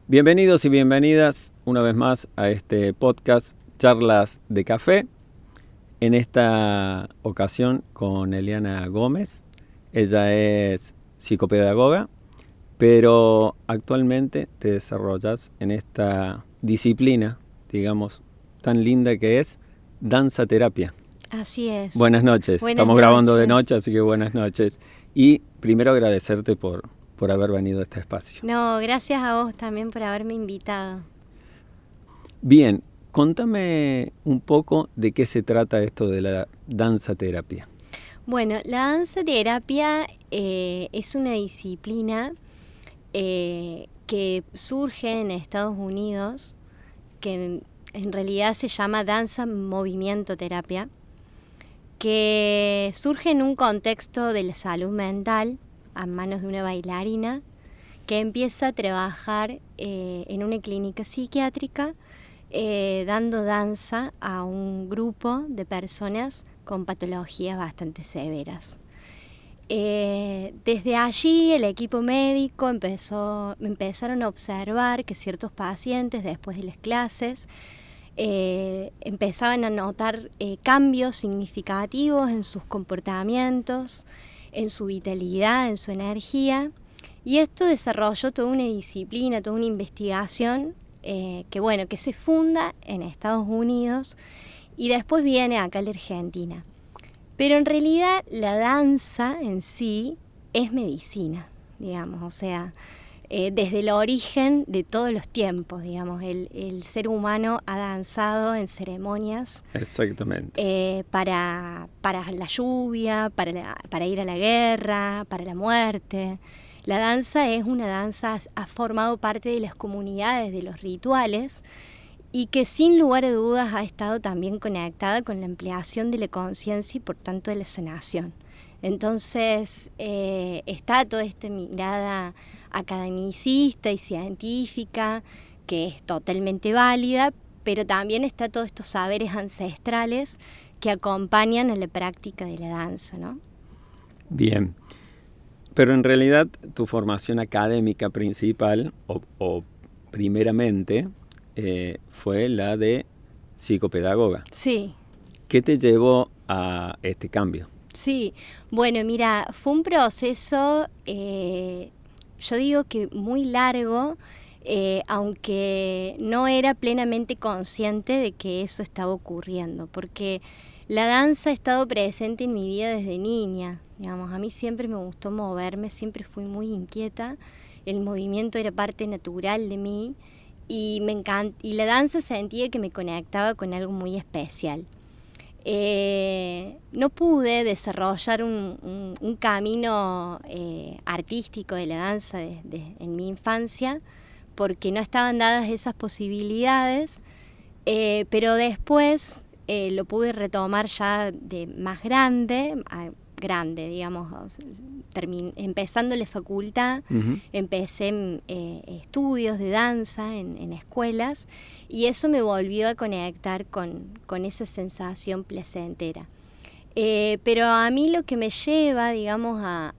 Bienvenidos y bienvenidas una vez más a este podcast Charlas de Café. En esta ocasión con Eliana Gómez. Ella es psicopedagoga, pero actualmente te desarrollas en esta disciplina, digamos, tan linda que es danza terapia. Así es. Buenas noches. Estamos grabando de noche, así que buenas noches. Y primero agradecerte por haber venido a este espacio. No, gracias a vos también por haberme invitado. Bien, contame un poco de qué se trata esto de la danza terapia. Bueno, la danza terapia es una disciplina que surge en Estados Unidos, que en realidad se llama danza movimiento terapia, que surge en un contexto de la salud mental a manos de una bailarina que empieza a trabajar en una clínica psiquiátrica dando danza a un grupo de personas con patologías bastante severas. Desde allí el equipo médico empezaron a observar que ciertos pacientes después de las clases empezaban a notar cambios significativos en sus comportamientos, en su vitalidad, en su energía, y esto desarrolló toda una disciplina, toda una investigación que se funda en Estados Unidos y después viene acá a la Argentina. Pero en realidad la danza en sí es medicina, digamos, o sea, desde el origen de todos los tiempos, digamos, el ser humano ha danzado en ceremonias. Exactamente. Para la lluvia, para ir a la guerra, para la muerte. La danza es una danza, ha formado parte de las comunidades, de los rituales, y que sin lugar a dudas ha estado también conectada con la ampliación de la conciencia y por tanto de la sanación. Entonces está toda esta mirada academicista y científica que es totalmente válida, pero también está todos estos saberes ancestrales que acompañan a la práctica de la danza, ¿no? Bien, pero en realidad tu formación académica principal o primeramente fue la de psicopedagoga. Sí. ¿Qué te llevó a este cambio? Sí, bueno, mira, fue un proceso, yo digo que muy largo, aunque no era plenamente consciente de que eso estaba ocurriendo, porque la danza ha estado presente en mi vida desde niña, digamos, a mí siempre me gustó moverme, siempre fui muy inquieta, el movimiento era parte natural de mí y me encanta, y la danza sentía que me conectaba con algo muy especial. No pude desarrollar un camino artístico de la danza en mi infancia porque no estaban dadas esas posibilidades, pero después lo pude retomar ya de más grande, digamos, empezando la facultad. Uh-huh. Empecé estudios de danza en escuelas y eso me volvió a conectar con esa sensación placentera. Pero a mí lo que me lleva, digamos, a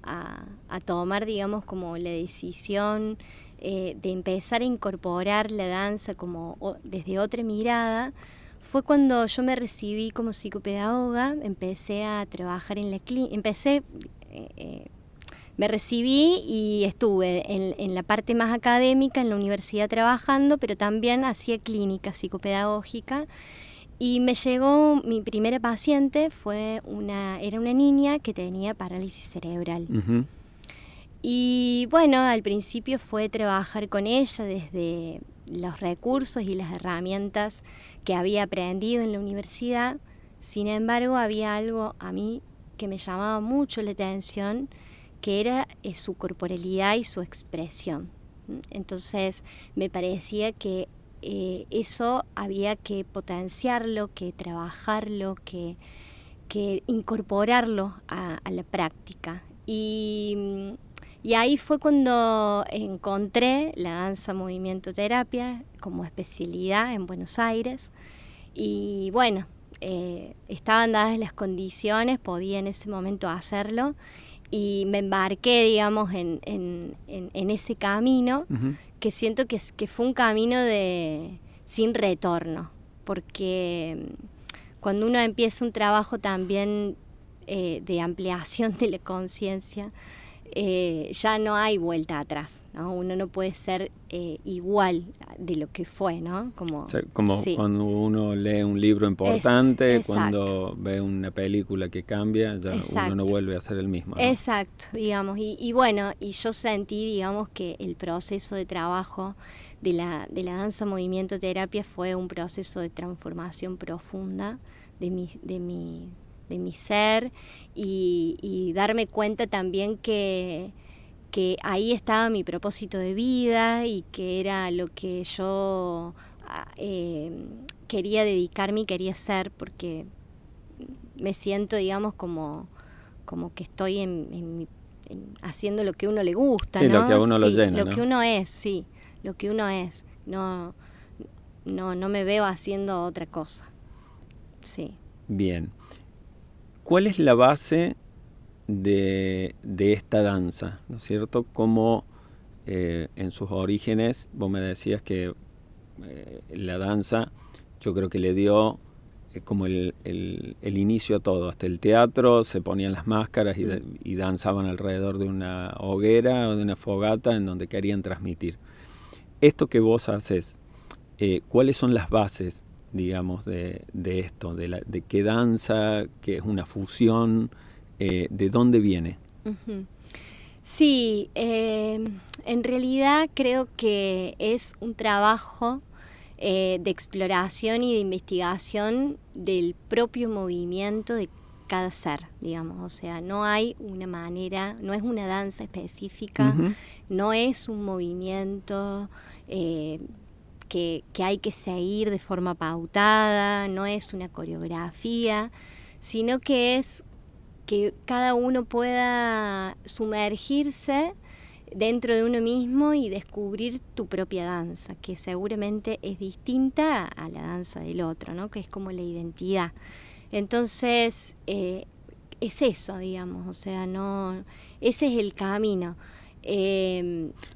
tomar, digamos, como la decisión de empezar a incorporar la danza como desde otra mirada, fue cuando yo me recibí como psicopedagoga, empecé a trabajar en la clínica, me recibí y estuve en la parte más académica, en la universidad trabajando, pero también hacía clínica psicopedagógica. Y me llegó, mi primera paciente era una niña que tenía parálisis cerebral. Uh-huh. Y bueno, al principio fue trabajar con ella desde los recursos y las herramientas que había aprendido en la universidad. Sin embargo, había algo a mí que me llamaba mucho la atención, que era su corporalidad y su expresión. Entonces me parecía que eso había que potenciarlo, que trabajarlo, que incorporarlo a la práctica. Y ahí fue cuando encontré la danza movimiento terapia como especialidad en Buenos Aires. Y bueno, estaban dadas las condiciones, podía en ese momento hacerlo. Y me embarqué, digamos, en ese camino, uh-huh, que siento que fue un camino sin retorno, porque cuando uno empieza un trabajo también de ampliación de la conciencia, ya no hay vuelta atrás, ¿no? Uno no puede ser igual de lo que fue, ¿no? Como, o sea, como sí. cuando uno lee un libro importante, Exacto. cuando ve una película que cambia, ya Exacto. uno no vuelve a ser el mismo, ¿no? Exacto, digamos. Y bueno, y yo sentí, digamos, que el proceso de trabajo de la danza movimiento terapia fue un proceso de transformación profunda de mi ser, y darme cuenta también que ahí estaba mi propósito de vida y que era lo que yo quería dedicarme y quería ser, porque me siento, digamos, como que estoy haciendo lo que a uno le gusta, sí, ¿no? lo que a uno lo Sí, llena, lo ¿no? que uno es, sí, lo que uno es. No me veo haciendo otra cosa. Sí. Bien. ¿Cuál es la base de esta danza, ¿no es cierto? ¿Cómo en sus orígenes, vos me decías que la danza, yo creo que le dio como el inicio a todo, hasta el teatro, se ponían las máscaras y danzaban alrededor de una hoguera o de una fogata en donde querían transmitir. Esto que vos haces, ¿cuáles son las bases, digamos, de esto, de qué danza, qué es una fusión, de dónde viene? Uh-huh. Sí, en realidad creo que es un trabajo de exploración y de investigación del propio movimiento de cada ser, digamos. O sea, no hay una manera, no es una danza específica, Uh-huh. no es un movimiento que hay que seguir de forma pautada, no es una coreografía, sino que es que cada uno pueda sumergirse dentro de uno mismo y descubrir tu propia danza, que seguramente es distinta a la danza del otro, ¿no? Que es como la identidad. Entonces, es eso, digamos, o sea, no, ese es el camino.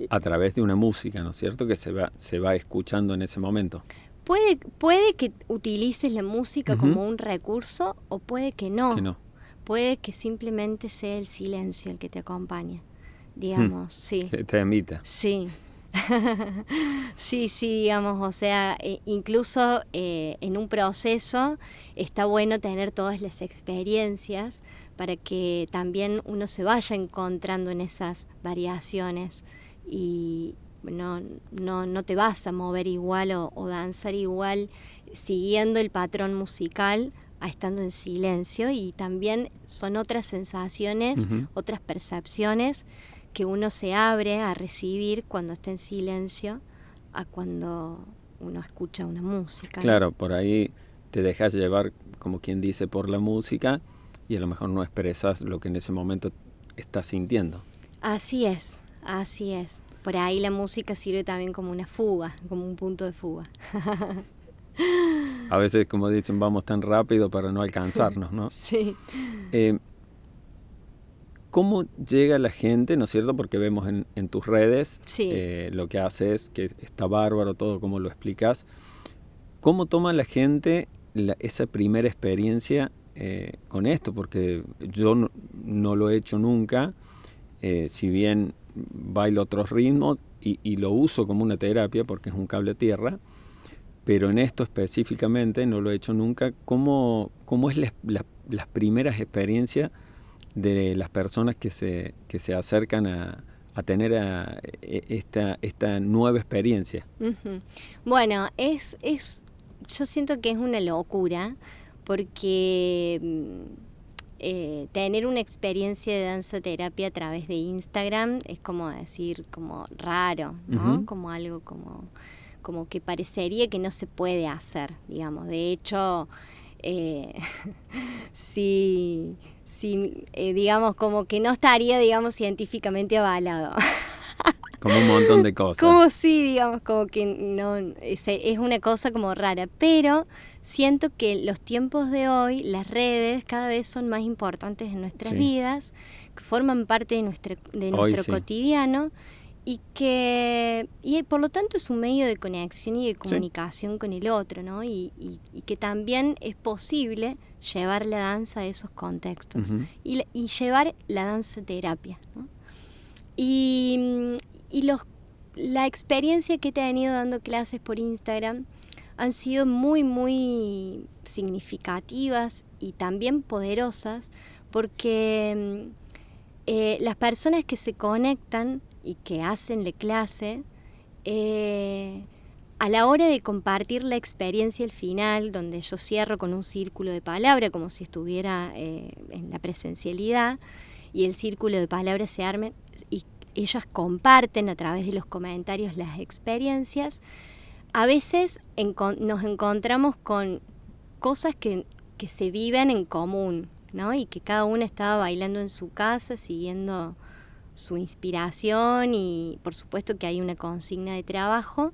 A través de una música, ¿no es cierto?, que se va escuchando en ese momento. Puede que utilices la música Uh-huh. como un recurso, o puede que no. Que no. Puede que simplemente sea el silencio el que te acompañe, digamos, sí. Que te imita. Sí. Sí, digamos, o sea, incluso en un proceso está bueno tener todas las experiencias para que también uno se vaya encontrando en esas variaciones y no te vas a mover igual o danzar igual siguiendo el patrón musical a estando en silencio, y también son otras sensaciones, Uh-huh. otras percepciones que uno se abre a recibir cuando está en silencio a cuando uno escucha una música. Claro, ¿no? por ahí te dejas llevar, como quien dice, por la música y a lo mejor no expresas lo que en ese momento estás sintiendo. Así es. Por ahí la música sirve también como una fuga, como un punto de fuga. A veces, como dicen, vamos tan rápido para no alcanzarnos, ¿no? Sí. ¿Cómo llega la gente, no es cierto? Porque vemos en tus redes Sí. lo que haces, que está bárbaro todo, como lo explicas. ¿Cómo toma la gente esa primera experiencia con esto? Porque yo no lo he hecho nunca, si bien bailo otros ritmos y lo uso como una terapia porque es un cable a tierra, pero en esto específicamente no lo he hecho nunca. ¿Cómo es las primeras experiencias de las personas que se acercan a tener esta nueva experiencia? Uh-huh. Bueno, yo siento que es una locura porque tener una experiencia de danza terapia a través de Instagram es como decir, como raro, ¿no? Uh-huh. Como algo como que parecería que no se puede hacer, digamos. De hecho, si digamos, como que no estaría, digamos, científicamente avalado. Como un montón de cosas. Como sí, digamos, como que no, es una cosa como rara, pero siento que los tiempos de hoy, las redes cada vez son más importantes en nuestras Sí. vidas, que forman parte de nuestro sí. cotidiano, y por lo tanto es un medio de conexión y de comunicación con el otro, ¿no? Y que también es posible llevar la danza a esos contextos y llevar la danza a terapia, ¿no? Y la experiencia que he tenido dando clases por Instagram han sido muy, muy significativas y también poderosas, porque las personas que se conectan y que hacen la clase, a la hora de compartir la experiencia al final, donde yo cierro con un círculo de palabra, como si estuviera en la presencialidad, y el círculo de palabras se arme y ellas comparten a través de los comentarios las experiencias, a veces nos encontramos con cosas que se viven en común, ¿no? Y que cada una estaba bailando en su casa, siguiendo su inspiración, y por supuesto que hay una consigna de trabajo,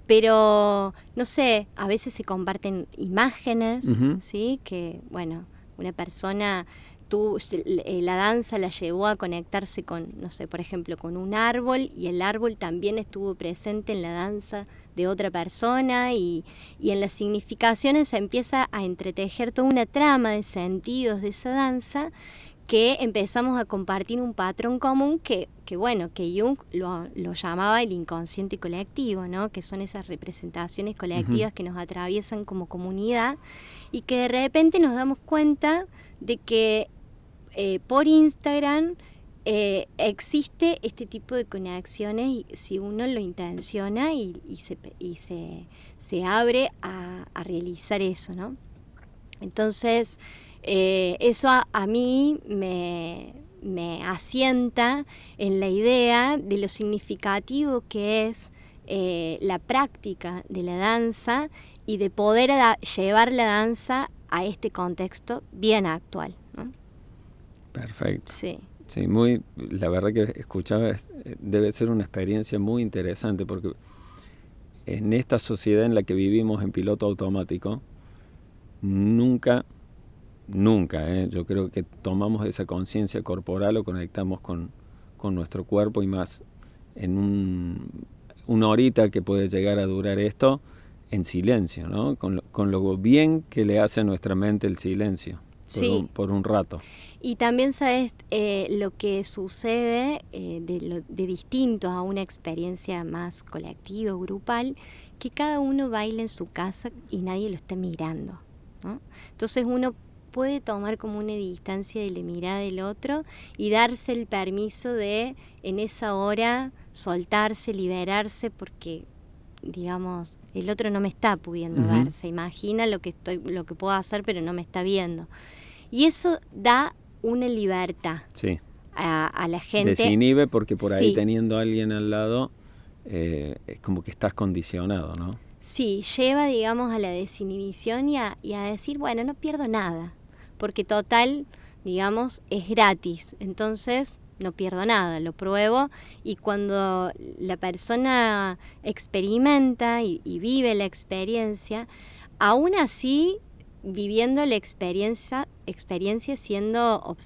pero no sé, a veces se comparten imágenes, ¿sí? Que, bueno, una persona, la danza la llevó a conectarse con, no sé, por ejemplo, con un árbol, y el árbol también estuvo presente en la danza de otra persona, y en las significaciones se empieza a entretejer toda una trama de sentidos de esa danza, que empezamos a compartir un patrón común que Jung lo llamaba el inconsciente colectivo, ¿no? Que son esas representaciones colectivas que nos atraviesan como comunidad, y que de repente nos damos cuenta de que por Instagram existe este tipo de conexiones, y si uno lo intenciona y se abre a realizar eso, ¿no? Entonces, eso a mí me asienta en la idea de lo significativo que es la práctica de la danza, y de poder llevar la danza a este contexto bien actual, ¿no? Perfecto. Sí. Sí, la verdad que escuchaba, debe ser una experiencia muy interesante, porque en esta sociedad en la que vivimos en piloto automático, nunca, yo creo que tomamos esa conciencia corporal o conectamos con nuestro cuerpo, y más en una horita que puede llegar a durar esto, en silencio, ¿no? Con lo bien que le hace a nuestra mente el silencio, por un rato. Y también sabes lo que sucede de distinto a una experiencia más colectiva o grupal, que cada uno baila en su casa y nadie lo está mirando, ¿no? Entonces uno puede tomar como una distancia de la mirada del otro y darse el permiso de, en esa hora, soltarse, liberarse, porque, digamos, el otro no me está pudiendo ver, se imagina lo que puedo hacer, pero no me está viendo. Y eso da una libertad a la gente. Desinhibe, porque por ahí teniendo a alguien al lado, es como que estás condicionado, ¿no? Sí, lleva, digamos, a la desinhibición y a decir, bueno, no pierdo nada, porque total, digamos, es gratis, entonces no pierdo nada, lo pruebo. Y cuando la persona experimenta y vive la experiencia, aún así, viviendo la experiencia siendo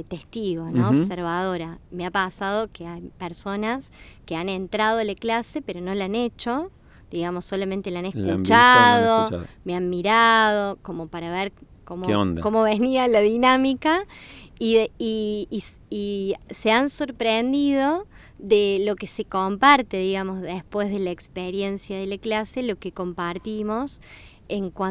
testigo, ¿no? Observadora. Me ha pasado que hay personas que han entrado a la clase pero no la han hecho, digamos, solamente la han escuchado, me han mirado como para ver cómo venía la dinámica, y se han sorprendido de lo que se comparte, digamos, después de la experiencia de la clase, lo que compartimos.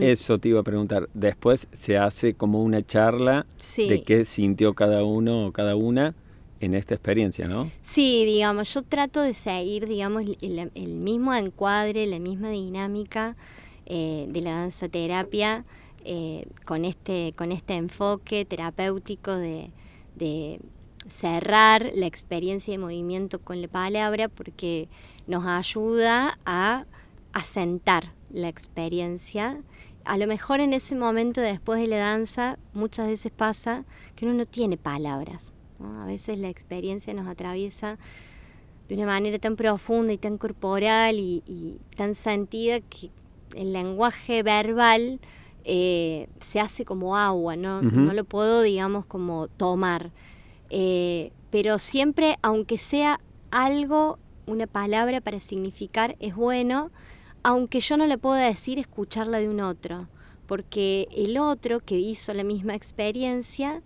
Eso te iba a preguntar. Después se hace como una charla de qué sintió cada uno o cada una en esta experiencia, ¿no? Sí, digamos, yo trato de seguir, digamos, el mismo encuadre, la misma dinámica de la danza terapia, con este enfoque terapéutico de cerrar la experiencia de movimiento con la palabra, porque nos ayuda a asentar la experiencia. A lo mejor en ese momento después de la danza muchas veces pasa que uno no tiene palabras, ¿no? A veces la experiencia nos atraviesa de una manera tan profunda y tan corporal y tan sentida, que el lenguaje verbal se hace como agua, ¿no? No lo puedo, digamos, como tomar, pero siempre, aunque sea algo una palabra para significar es bueno, aunque yo no la pueda decir, escucharla de un otro, porque el otro que hizo la misma experiencia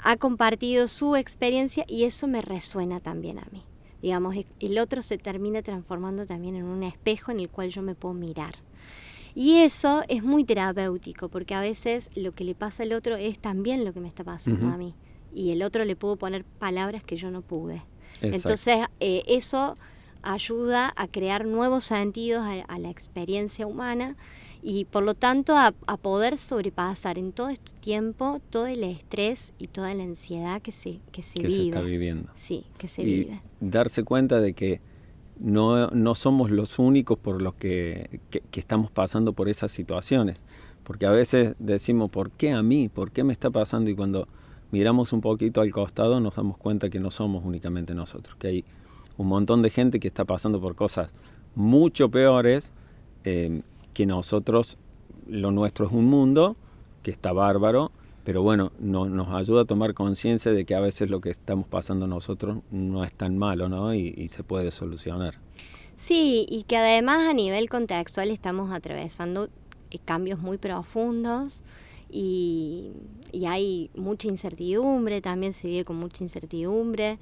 ha compartido su experiencia y eso me resuena también a mí. Digamos, el otro se termina transformando también en un espejo en el cual yo me puedo mirar. Y eso es muy terapéutico, porque a veces lo que le pasa al otro es también lo que me está pasando a mí. Y el otro le puedo poner palabras que yo no pude. Exacto. Entonces, eso ayuda a crear nuevos sentidos a la experiencia humana y por lo tanto a poder sobrepasar en todo este tiempo todo el estrés y toda la ansiedad que se vive. Se está viviendo. Sí, que se y vive. Darse cuenta de que no somos los únicos por los que estamos pasando por esas situaciones. Porque a veces decimos, ¿por qué a mí? ¿Por qué me está pasando? Y cuando miramos un poquito al costado nos damos cuenta que no somos únicamente nosotros, que hay un montón de gente que está pasando por cosas mucho peores que nosotros. Lo nuestro es un mundo que está bárbaro, pero bueno, nos ayuda a tomar conciencia de que a veces lo que estamos pasando nosotros no es tan malo, ¿no? Y se puede solucionar. Sí, y que además a nivel contextual estamos atravesando cambios muy profundos y hay mucha incertidumbre, también se vive con mucha incertidumbre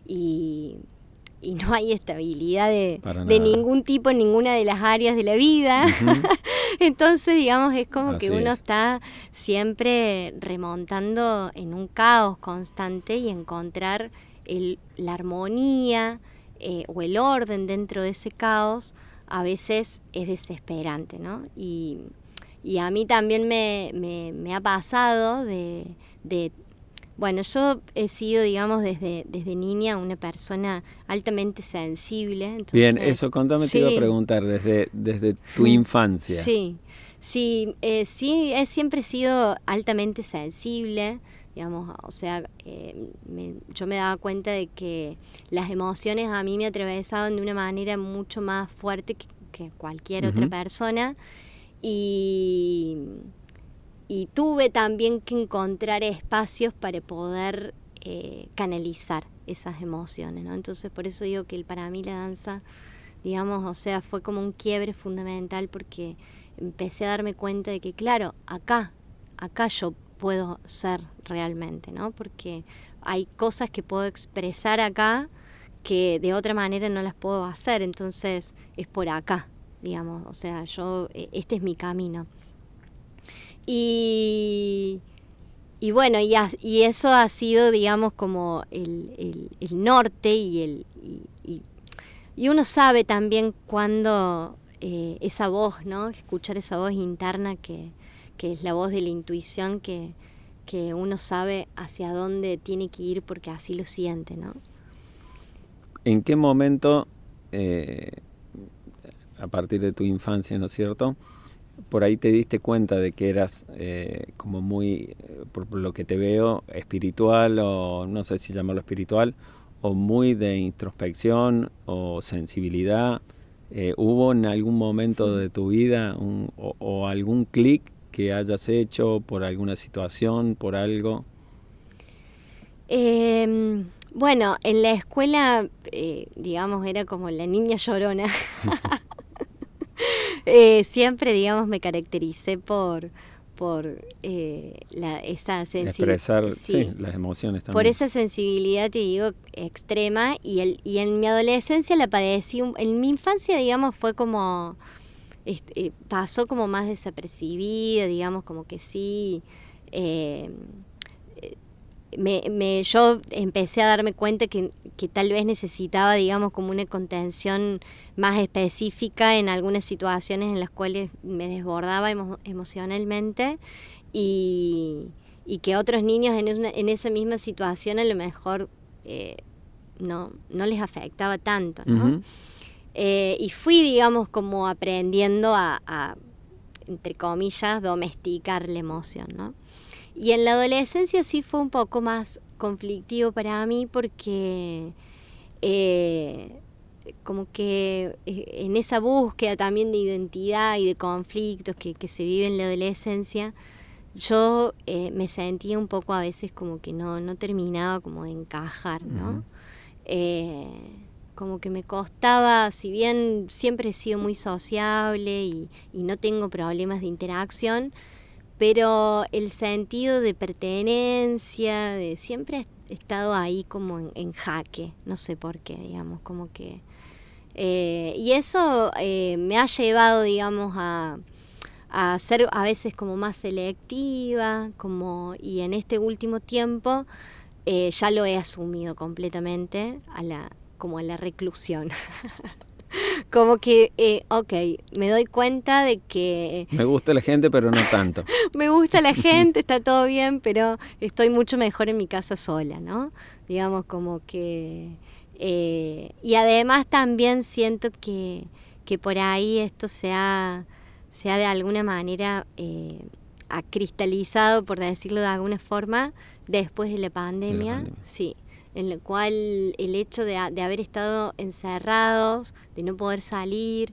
y no hay estabilidad de ningún tipo en ninguna de las áreas de la vida. Uh-huh. Entonces, digamos, es como que uno está siempre remontando en un caos constante y encontrar la armonía o el orden dentro de ese caos a veces es desesperante, ¿no? Y a mí también me ha pasado de bueno, yo he sido, digamos, desde niña una persona altamente sensible. Entonces, bien, eso contame, sí. Te iba a preguntar, desde tu infancia. Sí, he siempre sido altamente sensible, digamos, o sea, yo me daba cuenta de que las emociones a mí me atravesaban de una manera mucho más fuerte que cualquier otra persona y tuve también que encontrar espacios para poder canalizar esas emociones, ¿no? Entonces, por eso digo que para mí la danza, digamos, o sea, fue como un quiebre fundamental porque empecé a darme cuenta de que, claro, acá yo puedo ser realmente, ¿no? Porque hay cosas que puedo expresar acá que de otra manera no las puedo hacer, entonces es por acá, digamos, o sea, este es mi camino. Y bueno, y eso ha sido, digamos, como el norte y uno sabe también cuando esa voz, ¿no? Escuchar esa voz interna que es la voz de la intuición que uno sabe hacia dónde tiene que ir porque así lo siente, ¿no? ¿En qué momento, a partir de tu infancia, ¿no es cierto?, por ahí te diste cuenta de que eras como muy, por lo que te veo, espiritual, o no sé si llamarlo espiritual, o muy de introspección o sensibilidad? ¿Hubo en algún momento de tu vida o algún clic que hayas hecho por alguna situación, por algo? Bueno, en la escuela, digamos, era como la niña llorona. Siempre, digamos, me caractericé por esa sensibilidad. Expresar, sí, las emociones también. Por esa sensibilidad, te digo, extrema. Y en mi adolescencia la padecí. En mi infancia, digamos, fue como... pasó como más desapercibida, digamos, como que sí... yo empecé a darme cuenta que tal vez necesitaba, digamos, como una contención más específica en algunas situaciones en las cuales me desbordaba emocionalmente y que otros niños en esa misma situación a lo mejor no les afectaba tanto, ¿no? Uh-huh. Y fui, digamos, como aprendiendo a, entre comillas, domesticar la emoción, ¿no? Y en la adolescencia sí fue un poco más conflictivo para mí porque como que en esa búsqueda también de identidad y de conflictos que se vive en la adolescencia, yo me sentía un poco a veces como que no terminaba como de encajar, ¿no? Uh-huh. como que me costaba, si bien siempre he sido muy sociable y no tengo problemas de interacción, pero el sentido de pertenencia, de siempre he estado ahí como en jaque, no sé por qué, digamos, como que... y eso me ha llevado, digamos, a ser a veces como más selectiva, y en este último tiempo ya lo he asumido completamente como a la reclusión. Como que, ok, me doy cuenta de que... Me gusta la gente, pero no tanto. Me gusta la gente, está todo bien, pero estoy mucho mejor en mi casa sola, ¿no? Digamos como que... y además también siento que por ahí esto se ha de alguna manera acristalizado, por decirlo de alguna forma, después de la pandemia. Sí, en lo cual el hecho de haber estado encerrados, de no poder salir,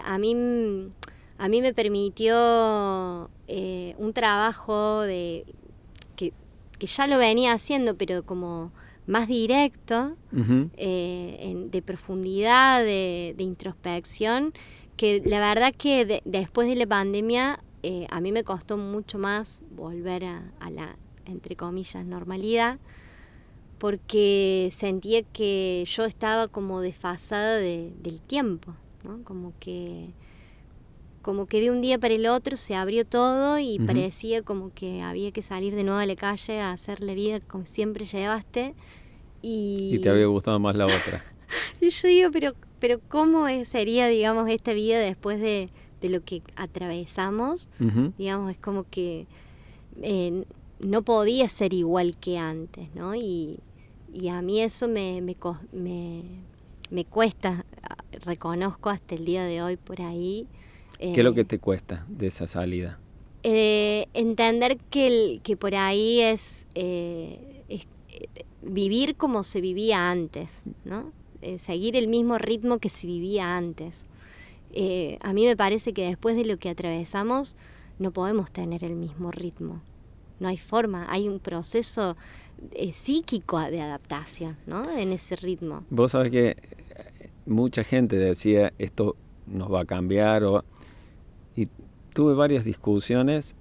a mí me permitió un trabajo que ya lo venía haciendo, pero como más directo, Uh-huh. De profundidad, de introspección, que la verdad que después de la pandemia a mí me costó mucho más volver a la, entre comillas, normalidad, porque sentía que yo estaba como desfasada del tiempo, ¿no? Como que de un día para el otro se abrió todo y uh-huh. Parecía como que había que salir de nuevo a la calle a hacer la vida como siempre llevaste. Y te había gustado más la otra. Y yo digo, pero ¿cómo sería, digamos, esta vida después de lo que atravesamos? Uh-huh. Digamos, es como que no podía ser igual que antes, ¿no? Y a mí eso me cuesta, reconozco hasta el día de hoy por ahí. ¿Qué es lo que te cuesta de esa salida? Entender que por ahí es vivir como se vivía antes, ¿no? Seguir el mismo ritmo que se vivía antes. A mí me parece que después de lo que atravesamos no podemos tener el mismo ritmo. No hay forma, hay un proceso psíquico de adaptación, ¿no? En ese ritmo. Vos sabés que mucha gente decía esto nos va a cambiar y tuve varias discusiones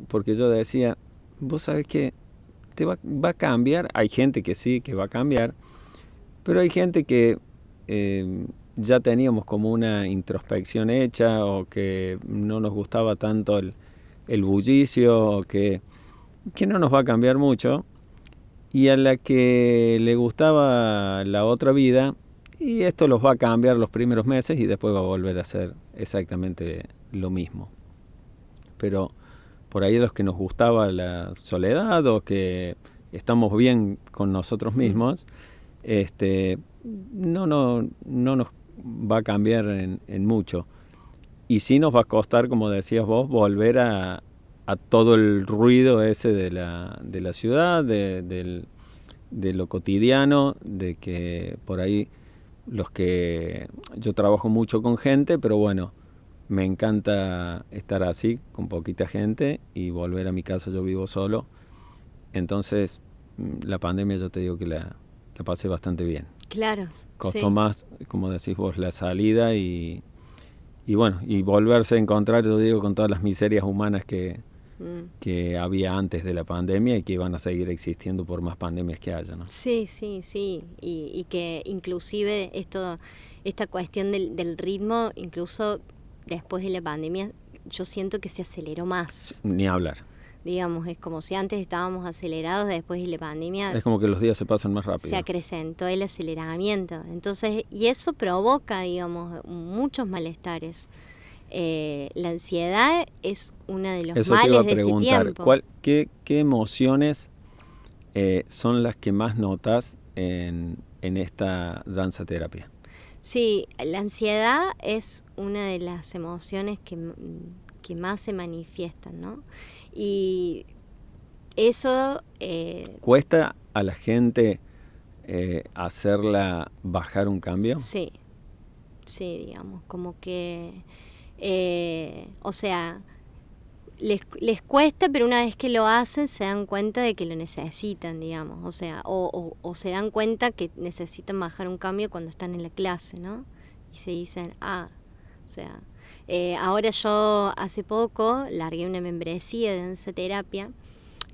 porque yo decía, vos sabés que te va a cambiar. Hay gente que sí, que va a cambiar, pero hay gente que ya teníamos como una introspección hecha o que no nos gustaba tanto el bullicio o que no nos va a cambiar mucho, y a la que le gustaba la otra vida, y esto los va a cambiar los primeros meses y después va a volver a ser exactamente lo mismo. Pero por ahí a los que nos gustaba la soledad o que estamos bien con nosotros mismos, no nos va a cambiar en mucho. Y sí nos va a costar, como decías vos, volver a todo el ruido ese de la ciudad, de lo cotidiano, de que por ahí yo trabajo mucho con gente, pero bueno, me encanta estar así, con poquita gente, y volver a mi casa. Yo vivo solo. Entonces, la pandemia yo te digo que la pasé bastante bien. Claro. Costó más, como decís vos, la salida y bueno, y volverse a encontrar, yo digo, con todas las miserias humanas que había antes de la pandemia y que van a seguir existiendo por más pandemias que haya, ¿no? Sí. Y que inclusive esta cuestión del ritmo, incluso después de la pandemia, yo siento que se aceleró más. Ni hablar. Digamos, es como si antes estábamos acelerados, después de la pandemia... Es como que los días se pasan más rápido. Se acrecentó el aceleramiento. Entonces, y eso provoca, digamos, muchos malestares. La ansiedad es uno de los males de este tiempo. ¿Qué emociones son las que más notas en esta danza terapia? Sí, la ansiedad es una de las emociones que más se manifiestan, ¿no? Y eso... ¿Cuesta a la gente hacerla bajar un cambio? Sí, digamos, como que... o sea, les cuesta, pero una vez que lo hacen se dan cuenta de que lo necesitan, digamos, o sea, o se dan cuenta que necesitan bajar un cambio cuando están en la clase, ¿no? Y se dicen, o sea, ahora yo hace poco largué una membresía de danza terapia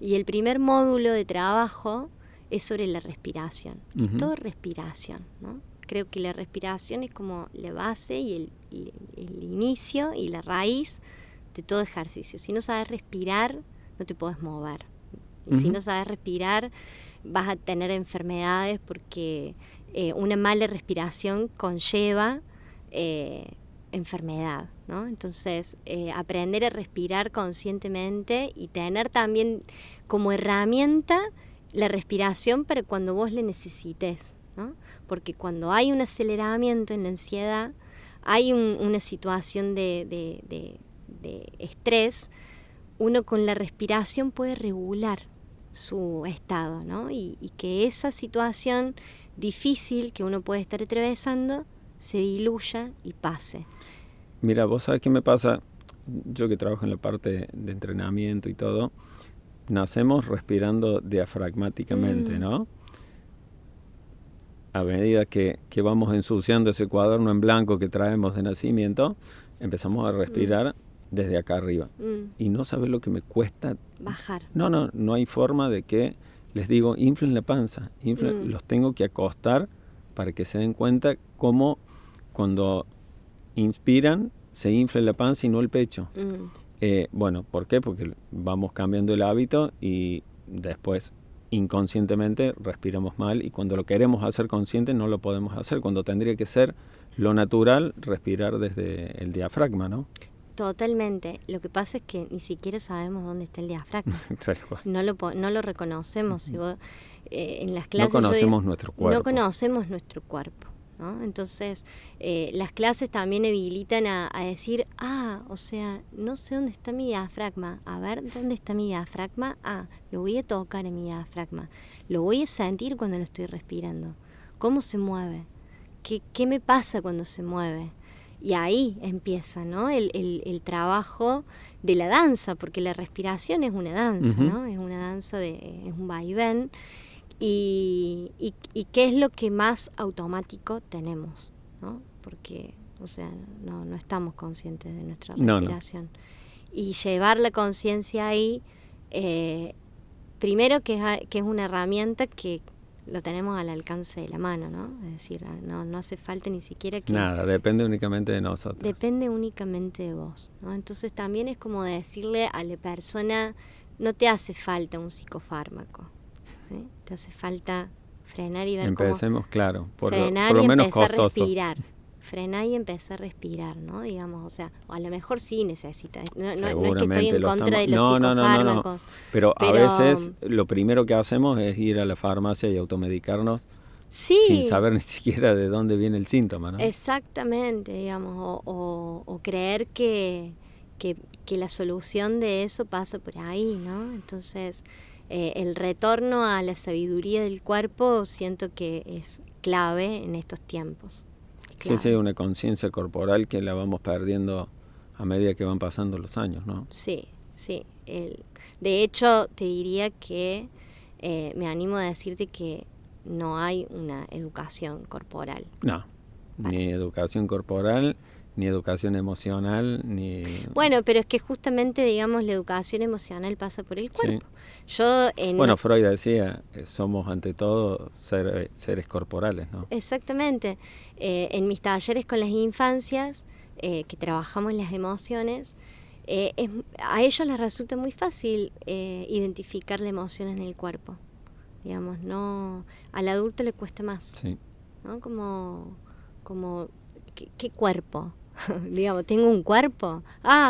y el primer módulo de trabajo es sobre la respiración. Uh-huh. Es todo respiración, ¿no? Creo que la respiración es como la base y el inicio y la raíz de todo ejercicio. Si no sabes respirar, no te puedes mover. Y uh-huh. Si no sabes respirar, vas a tener enfermedades porque una mala respiración conlleva enfermedad, ¿no? Entonces, aprender a respirar conscientemente y tener también como herramienta la respiración para cuando vos le necesites, ¿no? Porque cuando hay un aceleramiento en la ansiedad, hay una situación de estrés, uno con la respiración puede regular su estado, ¿no? Y que esa situación difícil que uno puede estar atravesando se diluya y pase. Mira, vos sabés qué me pasa, yo que trabajo en la parte de entrenamiento y todo, nacemos respirando diafragmáticamente, ¿no? A medida que vamos ensuciando ese cuaderno en blanco que traemos de nacimiento, empezamos a respirar desde acá arriba. Y no sabes lo que me cuesta bajar. No hay forma de que les digo, inflen la panza, los tengo que acostar para que se den cuenta cómo cuando inspiran se infla la panza y no el pecho. Bueno, ¿por qué? Porque vamos cambiando el hábito y después inconscientemente respiramos mal y cuando lo queremos hacer consciente no lo podemos hacer, cuando tendría que ser lo natural respirar desde el diafragma, ¿no? Totalmente. Lo que pasa es que ni siquiera sabemos dónde está el diafragma. No lo reconocemos. Si vos, en las clases no conocemos nuestro cuerpo. No conocemos nuestro cuerpo, ¿no? Entonces, las clases también habilitan a decir, o sea, no sé dónde está mi diafragma. A ver, ¿dónde está mi diafragma? Lo voy a tocar en mi diafragma. Lo voy a sentir cuando lo estoy respirando. ¿Cómo se mueve? ¿Qué me pasa cuando se mueve? Y ahí empieza, ¿no? el trabajo de la danza, porque la respiración es una danza, uh-huh. ¿no? Es una danza, es un vaivén. Y qué es lo que más automático tenemos, ¿no? Porque, o sea, no estamos conscientes de nuestra respiración. No. Y llevar la conciencia ahí, primero que es una herramienta que lo tenemos al alcance de la mano, ¿no? Es decir, no hace falta ni siquiera que... Nada, depende únicamente de nosotros. Depende únicamente de vos, ¿no? Entonces también es como decirle a la persona, no te hace falta un psicofármaco, ¿sí? Te hace falta frenar y ver Empecemos, cómo... claro, por lo y menos empezar costoso. A respirar. Frenar y empezar a respirar, ¿no? Digamos, o sea, o a lo mejor sí necesitas. No es que estoy en contra de los psicofármacos. No. Pero a veces lo primero que hacemos es ir a la farmacia y automedicarnos sin saber ni siquiera de dónde viene el síntoma, ¿no? Exactamente, digamos, o creer que la solución de eso pasa por ahí, ¿no? Entonces, el retorno a la sabiduría del cuerpo siento que es clave en estos tiempos. Claro. Sí, una conciencia corporal que la vamos perdiendo a medida que van pasando los años, ¿no? Sí. De hecho, te diría que me animo a decirte que no hay una educación corporal. No, ni educación corporal, ni educación emocional, ni... Bueno, pero es que justamente, digamos, la educación emocional pasa por el cuerpo. Sí. Freud decía, somos ante todo seres corporales, ¿no? Exactamente. En mis talleres con las infancias, que trabajamos las emociones, a ellos les resulta muy fácil identificar la emoción en el cuerpo. Digamos, no, al adulto le cuesta más. Sí. ¿No? Como ¿qué cuerpo? Digamos, ¿tengo un cuerpo?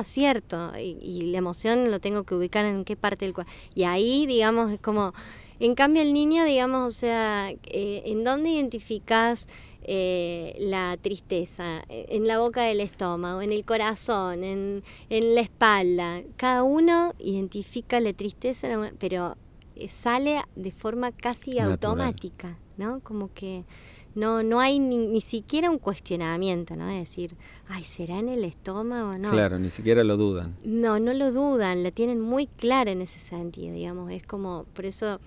Cierto, y la emoción lo tengo que ubicar en qué parte del cuerpo. Y ahí, digamos, es como, en cambio el niño, digamos, o sea, ¿en dónde identificás la tristeza? En la boca del estómago, en el corazón, en la espalda. Cada uno identifica la tristeza, pero sale de forma casi natural. Automática, ¿no? Como que no hay ni siquiera un cuestionamiento, ¿no? Es decir, ay, ¿será en el estómago? No. Claro, ni siquiera lo dudan. No lo dudan, la tienen muy clara en ese sentido, digamos. Es como, por eso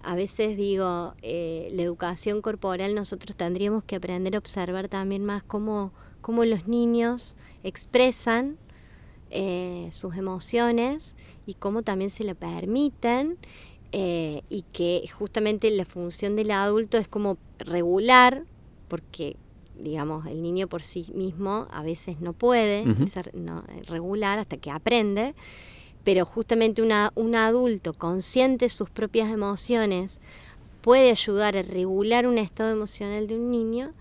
a veces digo, la educación corporal nosotros tendríamos que aprender a observar también más cómo los niños expresan sus emociones y cómo también se lo permiten, y que justamente la función del adulto es como regular, porque digamos el niño por sí mismo a veces no puede ser regular hasta que aprende, pero justamente un adulto consciente de sus propias emociones puede ayudar a regular un estado emocional de un niño,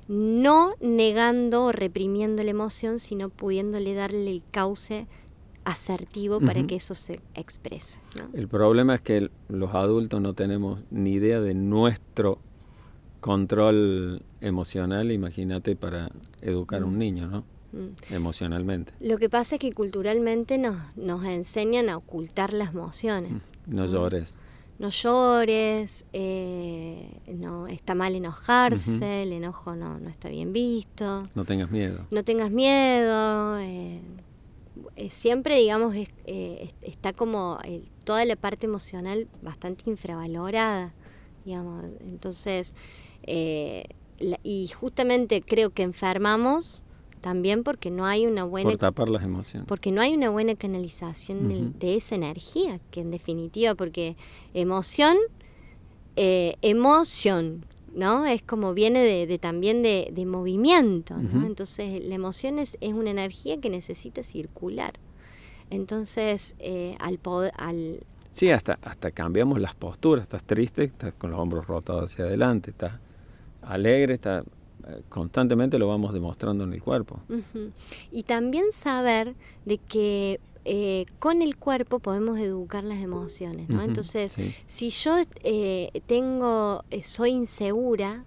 no negando o reprimiendo la emoción, sino pudiéndole darle el cauce asertivo para que eso se exprese, ¿no? El problema es que los adultos no tenemos ni idea de nuestro control emocional, imagínate para educar a un niño, ¿no? Emocionalmente. Lo que pasa es que culturalmente nos enseñan a ocultar las emociones. No llores. No llores, no está mal enojarse, el enojo no está bien visto. No tengas miedo. No tengas miedo. Siempre, digamos, está como toda la parte emocional bastante infravalorada, digamos. Entonces, y justamente creo que enfermamos también porque no hay una buena... Por tapar las emociones. Porque no hay una buena canalización de esa energía, que en definitiva, porque emoción, ¿no? Es como viene también de movimiento, ¿no? Entonces la emoción es una energía que necesita circular. Entonces, Sí, hasta cambiamos las posturas. Estás triste, estás con los hombros rotados hacia adelante, estás alegre, constantemente lo vamos demostrando en el cuerpo. Y también saber de que con el cuerpo podemos educar las emociones, ¿no? Entonces, si yo soy insegura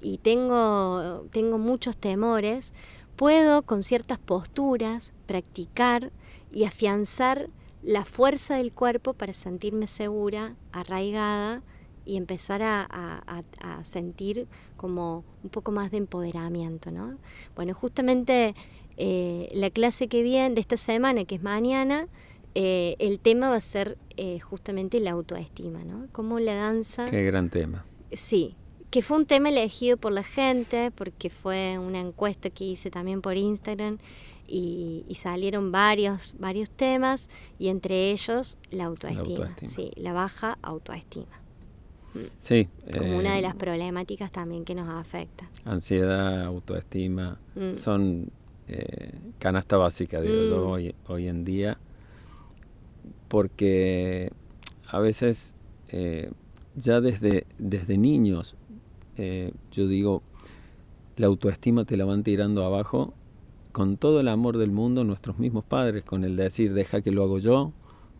y tengo muchos temores, puedo con ciertas posturas practicar y afianzar la fuerza del cuerpo para sentirme segura, arraigada, y empezar a sentir como un poco más de empoderamiento, ¿no? Bueno, justamente la clase que viene de esta semana, que es mañana, el tema va a ser justamente la autoestima, ¿no? Cómo la danza... Qué gran tema. Sí, que fue un tema elegido por la gente, porque fue una encuesta que hice también por Instagram, y salieron varios temas, y entre ellos la autoestima. Sí, la baja autoestima. Sí, como una de las problemáticas también que nos afecta. Ansiedad, autoestima, son canasta básica, digo yo, hoy en día, porque a veces ya desde niños, yo digo, la autoestima te la van tirando abajo con todo el amor del mundo nuestros mismos padres, con el decir, deja que lo hago yo,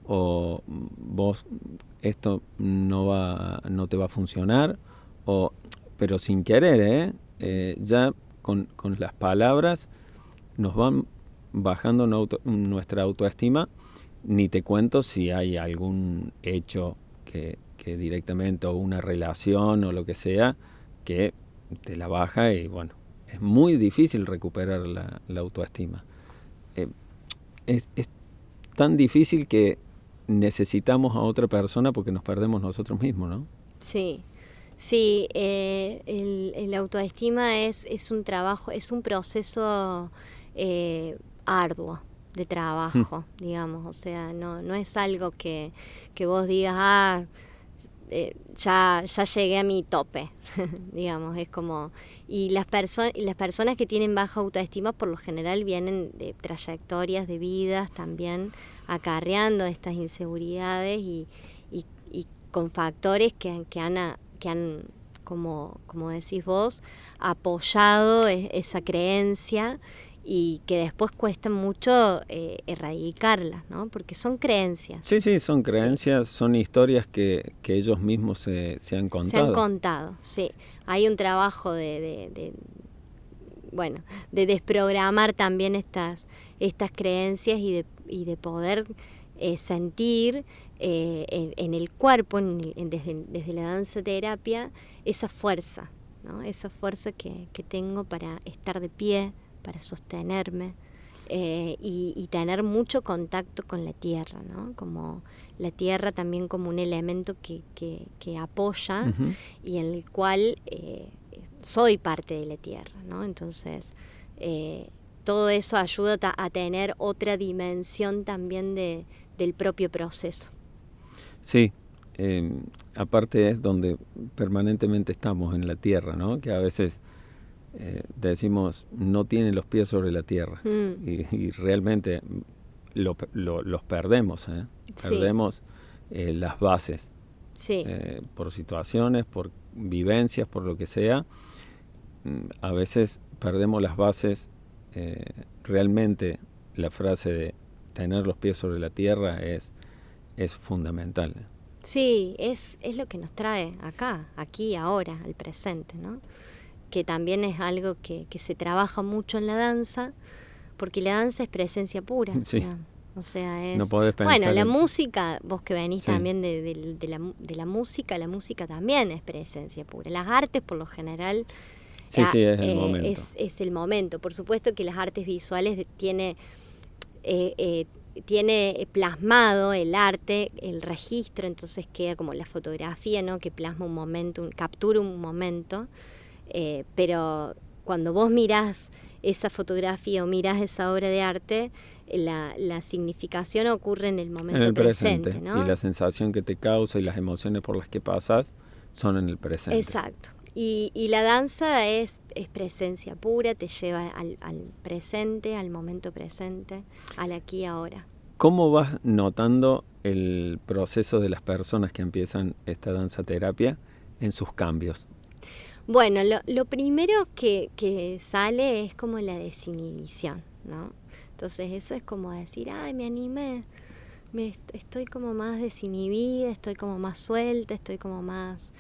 o vos esto no te va a funcionar, pero sin querer, ya con las palabras nos van bajando nuestra autoestima. Ni te cuento si hay algún hecho que directamente, o una relación o lo que sea, que te la baja, y bueno, es muy difícil recuperar la autoestima. Es tan difícil que necesitamos a otra persona porque nos perdemos nosotros mismos, ¿no? Sí, el autoestima es un trabajo, es un proceso arduo de trabajo, digamos. O sea, no es algo que vos digas, ya llegué a mi tope, digamos. Es como... Y las personas que tienen baja autoestima por lo general vienen de trayectorias de vidas también acarreando estas inseguridades y con factores que han como decís vos, apoyado esa creencia, y que después cuesta mucho erradicarlas, ¿no? Porque son creencias. Sí, son creencias, son historias que ellos mismos se han contado. Se han contado, sí. Hay un trabajo de desprogramar también estas creencias y de poder sentir en el cuerpo, desde la danza terapia, esa fuerza, ¿no? Esa fuerza que tengo para estar de pie, para sostenerme, y tener mucho contacto con la tierra, ¿no? Como la tierra también como un elemento que apoya Ujú. y en el cual soy parte de la tierra, ¿no? Entonces, todo eso ayuda a tener otra dimensión también del propio proceso. Sí, aparte es donde permanentemente estamos en la tierra, ¿no? Que a veces decimos no tienen los pies sobre la tierra y realmente los perdemos, ¿eh? Sí. Perdemos las bases Sí. por situaciones, por vivencias, por lo que sea. A veces perdemos las bases. Realmente la frase de tener los pies sobre la tierra es fundamental. Sí, es lo que nos trae acá, aquí, ahora, al presente, ¿no? Que también es algo que se trabaja mucho en la danza, porque la danza es presencia pura. Sí. Digamos. O sea, es... No podés pensar Bueno, la música, vos que venís Sí. también de la música también es presencia pura. Las artes, por lo general... Sí, es el momento. Es el momento. Por supuesto que las artes visuales tiene plasmado el arte, el registro, entonces queda como la fotografía, ¿no? Que plasma un momento, captura un momento, pero cuando vos mirás esa fotografía o mirás esa obra de arte, la significación ocurre en el momento en el presente, ¿no? Y la sensación que te causa y las emociones por las que pasas son en el presente. Exacto. Y la danza es presencia pura, te lleva al presente, al momento presente, al aquí y ahora. ¿Cómo vas notando el proceso de las personas que empiezan esta danza terapia en sus cambios? Bueno, lo primero que sale es como la desinhibición, ¿no? Entonces eso es como decir, ay, me animé, estoy como más desinhibida, estoy como más suelta, estoy como más...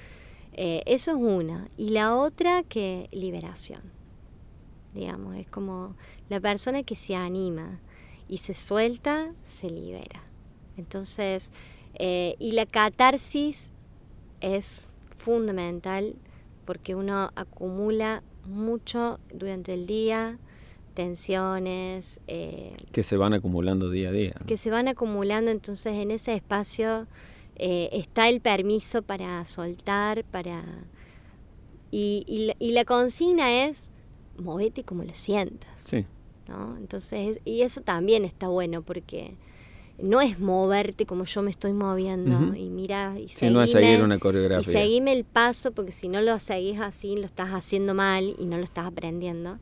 eso es una. Y la otra que liberación, digamos, es como la persona que se anima y se suelta, se libera. Entonces, y la catarsis es fundamental porque uno acumula mucho durante el día, tensiones. Que se van acumulando día a día. Que se van acumulando, entonces en ese espacio está el permiso para soltar, y la consigna es movete como lo sientas. Sí. ¿No? Entonces, y eso también está bueno porque no es moverte como yo me estoy moviendo. Uh-huh. Y mira, y seguime, no es seguir una coreografía. Y seguime el paso, porque si no lo seguís así, lo estás haciendo mal y no lo estás aprendiendo.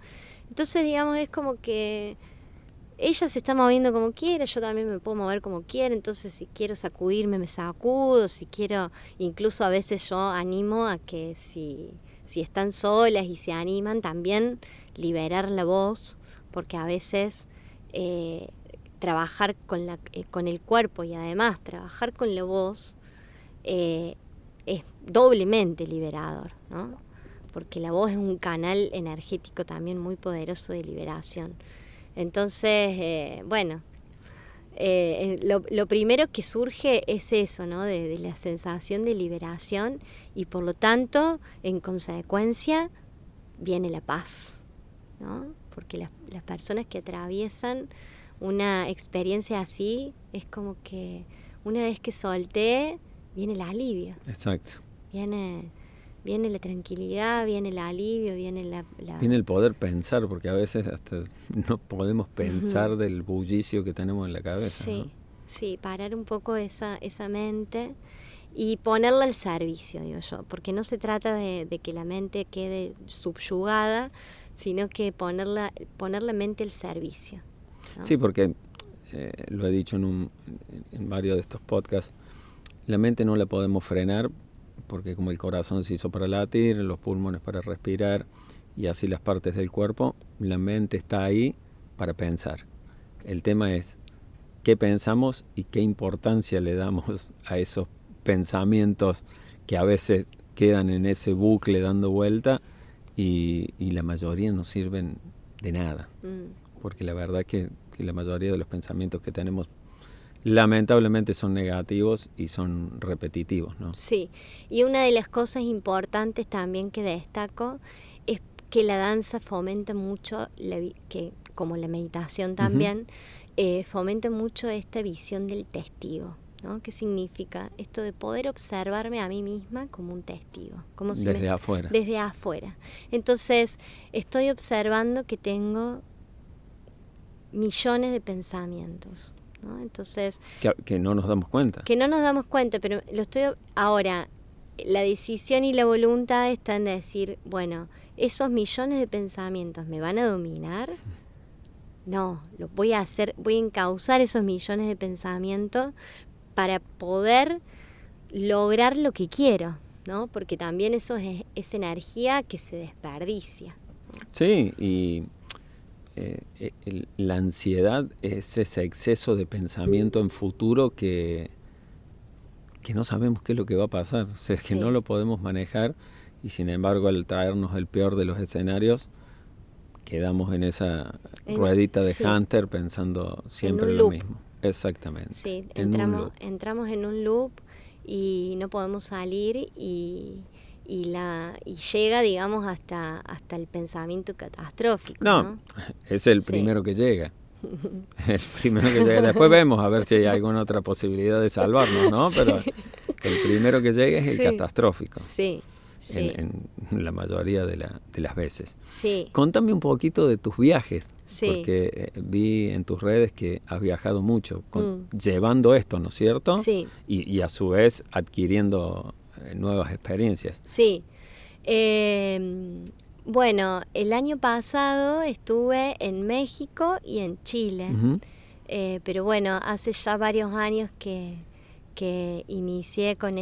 Entonces, digamos, es como que ella se está moviendo como quiere, yo también me puedo mover como quiera, entonces si quiero sacudirme me sacudo, si quiero, incluso a veces yo animo a que si están solas y se animan, también liberar la voz, porque a veces trabajar con el cuerpo y además trabajar con la voz es doblemente liberador, ¿no? Porque la voz es un canal energético también muy poderoso de liberación. Entonces, bueno, lo primero que surge es eso, ¿no? De la sensación de liberación, y por lo tanto, en consecuencia, viene la paz, ¿no? Porque las personas que atraviesan una experiencia así, es como que una vez que solté, viene el alivio. Exacto. Viene la tranquilidad, viene el alivio, viene Viene el poder pensar, porque a veces hasta no podemos pensar, uh-huh, del bullicio que tenemos en la cabeza. Sí, ¿no? Sí, parar un poco esa mente y ponerla al servicio, digo yo, porque no se trata de que la mente quede subyugada, sino que poner la mente al servicio, ¿no? Sí, porque lo he dicho en varios de estos podcasts, la mente no la podemos frenar, porque como el corazón se hizo para latir, los pulmones para respirar y así las partes del cuerpo, la mente está ahí para pensar. El tema es qué pensamos y qué importancia le damos a esos pensamientos que a veces quedan en ese bucle dando vuelta y la mayoría no sirven de nada. Porque la verdad que la mayoría de los pensamientos que tenemos lamentablemente son negativos y son repetitivos, ¿no? Sí, y una de las cosas importantes también que destaco es que la danza fomenta mucho, como la meditación también, fomenta mucho esta visión del testigo, ¿no? ¿Qué significa? Esto de poder observarme a mí misma como un testigo. Como si Desde afuera. Desde afuera. Entonces, estoy observando que tengo millones de pensamientos, ¿no? Entonces, Que no nos damos cuenta. Que no nos damos cuenta, pero ahora, la decisión y la voluntad están en decir, bueno, esos millones de pensamientos ¿me van a dominar? No, lo voy a hacer, voy a encauzar esos millones de pensamientos para poder lograr lo que quiero, ¿no? Porque también eso es energía que se desperdicia. Sí, y la ansiedad es ese exceso de pensamiento en futuro que no sabemos qué es lo que va a pasar, o sea, es que no lo podemos manejar, y sin embargo al traernos el peor de los escenarios quedamos en esa ruedita de hámster pensando siempre lo mismo. Exactamente. Sí, entramos en un loop y no podemos salir y llega, digamos, hasta el pensamiento catastrófico. No, es el primero que llega. El primero que llega. Después vemos a ver si hay alguna otra posibilidad de salvarnos, ¿no? Pero el primero que llega es el catastrófico. Sí. Sí. En la mayoría de las veces. Sí. Contame un poquito de tus viajes, porque vi en tus redes que has viajado mucho, llevando esto, ¿no es cierto? Sí. Y a su vez adquiriendo nuevas experiencias. Sí. Bueno, el año pasado estuve en México y en Chile, pero bueno, hace ya varios años que inicié con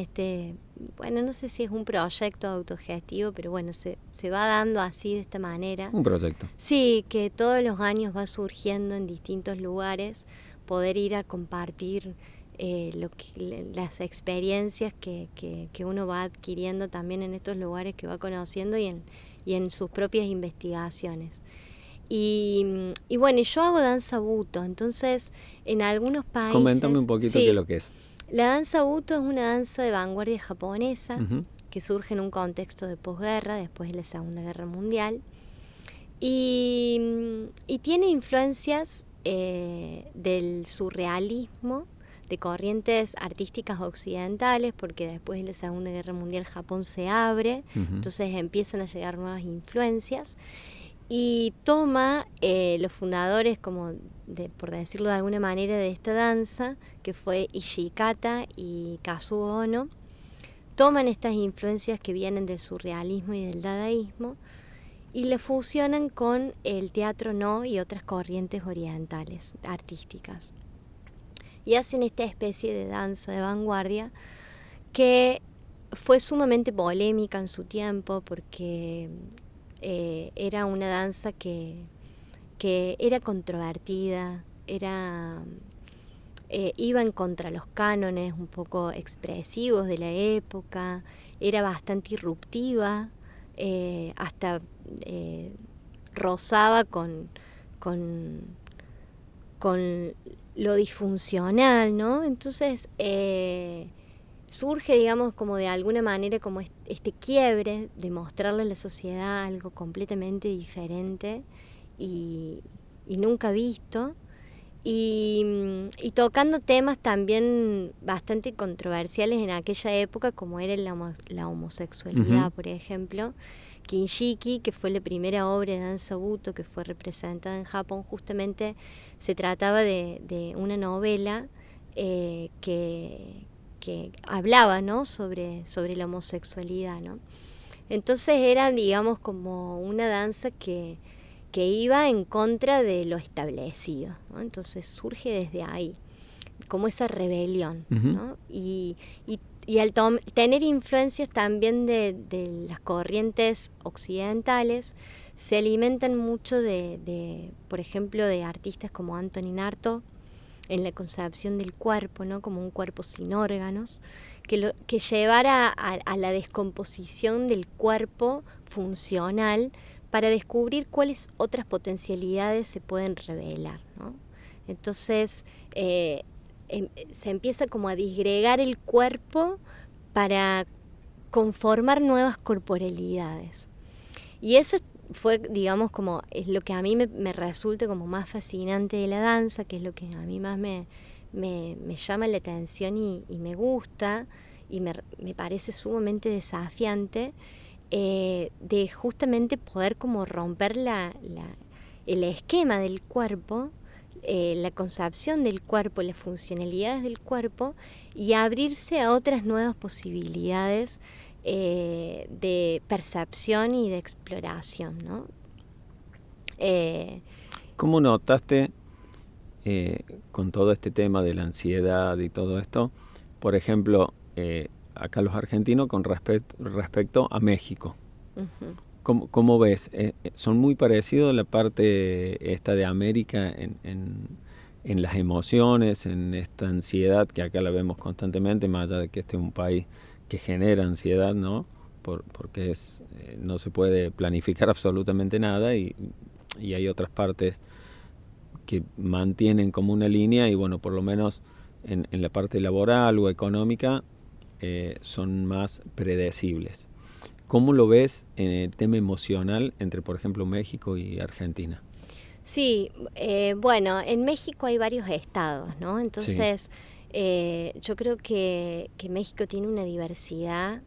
bueno, no sé si es un proyecto autogestivo, pero bueno, se va dando así de esta manera. Un proyecto. Sí, que todos los años va surgiendo en distintos lugares, poder ir a compartir las experiencias que uno va adquiriendo también en estos lugares que va conociendo y en sus propias investigaciones. Y bueno, yo hago danza buto, entonces en algunos países... Coméntame un poquito qué es lo que es. La danza buto es una danza de vanguardia japonesa que surge en un contexto de posguerra, después de la Segunda Guerra Mundial, y tiene influencias del surrealismo, de corrientes artísticas occidentales, porque después de la Segunda Guerra Mundial Japón se abre, entonces empiezan a llegar nuevas influencias, y toma los fundadores, por decirlo de alguna manera, de esta danza, que fue Ishikata y Kazuo Ono, toman estas influencias que vienen del surrealismo y del dadaísmo y las fusionan con el teatro No y otras corrientes orientales artísticas. Y hacen esta especie de danza de vanguardia que fue sumamente polémica en su tiempo porque era una danza que era controvertida, iba en contra de los cánones un poco expresivos de la época, era bastante irruptiva, hasta rozaba con lo disfuncional, ¿no? Entonces surge, digamos, como de alguna manera como este quiebre de mostrarle a la sociedad algo completamente diferente y nunca visto, y tocando temas también bastante controversiales en aquella época, como era la homosexualidad, por ejemplo. Kinshiki, que fue la primera obra de danza buto que fue representada en Japón, justamente se trataba de una novela que hablaba, ¿no?, sobre la homosexualidad, ¿no? Entonces era, digamos, como una danza que iba en contra de lo establecido, ¿no? Entonces surge desde ahí, como esa rebelión, ¿no? Y al tener influencias también de las corrientes occidentales, se alimentan mucho por ejemplo, de artistas como Antonin Artaud, en la concepción del cuerpo, ¿no?, como un cuerpo sin órganos, que llevara a la descomposición del cuerpo funcional para descubrir cuáles otras potencialidades se pueden revelar, ¿no? Entonces, se empieza como a disgregar el cuerpo para conformar nuevas corporalidades. Y eso fue, digamos, como es lo que a mí me resulta como más fascinante de la danza, que es lo que a mí más me llama la atención y me gusta, y me parece sumamente desafiante, de justamente poder como romper el esquema del cuerpo, la concepción del cuerpo, las funcionalidades del cuerpo, y abrirse a otras nuevas posibilidades de percepción y de exploración, ¿no? ¿Cómo notaste con todo este tema de la ansiedad y todo esto, por ejemplo, acá los argentinos con respecto a México? Uh-huh. ¿Cómo ves? ¿Son muy parecidos la parte esta de América en las emociones, en esta ansiedad que acá la vemos constantemente, más allá de que este es un país que genera ansiedad, ¿no? Porque no se puede planificar absolutamente nada y hay otras partes que mantienen como una línea y bueno, por lo menos en la parte laboral o económica son más predecibles. ¿Cómo lo ves en el tema emocional entre, por ejemplo, México y Argentina? Sí, bueno, en México hay varios estados, ¿no? Entonces, yo creo que México tiene una diversidad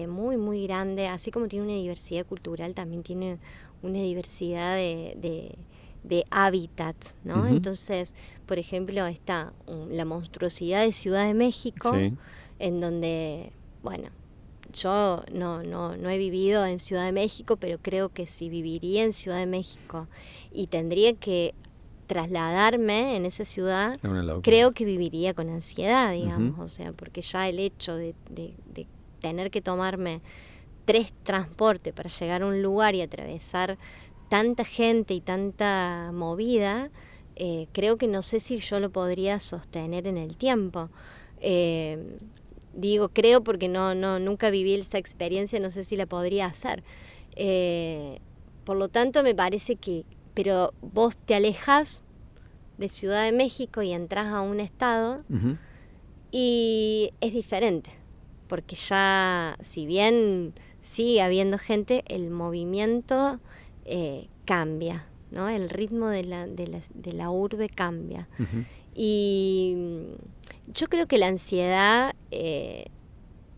muy, muy grande, así como tiene una diversidad cultural, también tiene una diversidad de hábitat, ¿no? Uh-huh. Entonces, por ejemplo, está la monstruosidad de Ciudad de México, sí, en donde, bueno, yo no he vivido en Ciudad de México, pero creo que si viviría en Ciudad de México y tendría que trasladarme en esa ciudad, creo que viviría con ansiedad, digamos, uh-huh. O sea, porque ya el hecho de tener que tomarme 3 transportes para llegar a un lugar y atravesar tanta gente y tanta movida, creo que no sé si yo lo podría sostener en el tiempo. Digo creo porque nunca viví esa experiencia, no sé si la podría hacer. Por lo tanto, me parece que, pero vos te alejas de Ciudad de México y entras a un estado, uh-huh. Y es diferente, porque ya, si bien sigue habiendo gente, el movimiento cambia, ¿no? El ritmo de la urbe cambia. Uh-huh. Y yo creo que la ansiedad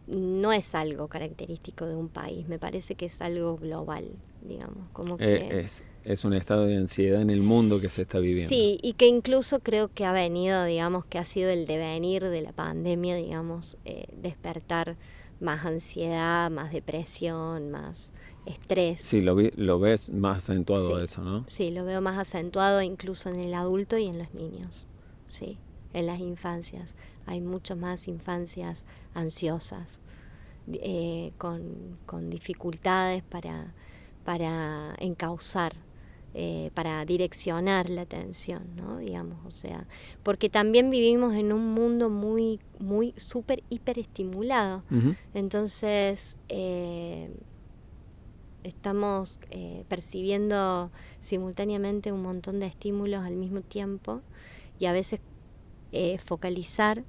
no es algo característico de un país, me parece que es algo global, digamos, como que es un estado de ansiedad en el mundo que se está viviendo. Sí, y que incluso creo que ha venido, digamos, que ha sido el devenir de la pandemia, digamos, despertar más ansiedad, más depresión, más estrés. Sí, lo ves más acentuado sí, eso, ¿no? Sí, lo veo más acentuado incluso en el adulto y en los niños, sí, en las infancias. Hay muchas más infancias ansiosas, con dificultades para encauzar, para direccionar la atención, ¿no? Digamos, o sea, porque también vivimos en un mundo muy, muy súper hiperestimulado. Uh-huh. Entonces, estamos percibiendo simultáneamente un montón de estímulos al mismo tiempo y a veces focalizar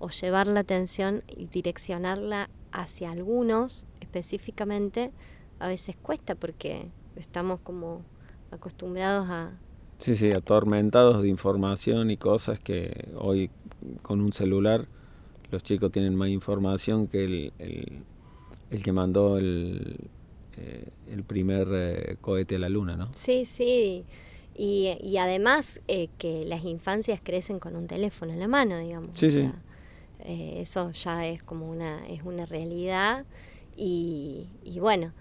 o llevar la atención y direccionarla hacia algunos específicamente a veces cuesta porque estamos como acostumbrados a... Sí, atormentados de información y cosas que hoy con un celular los chicos tienen más información que el que mandó el primer cohete a la luna, ¿no? Sí, y además que las infancias crecen con un teléfono en la mano, digamos. Sí, sí. Eso ya es como una realidad y bueno,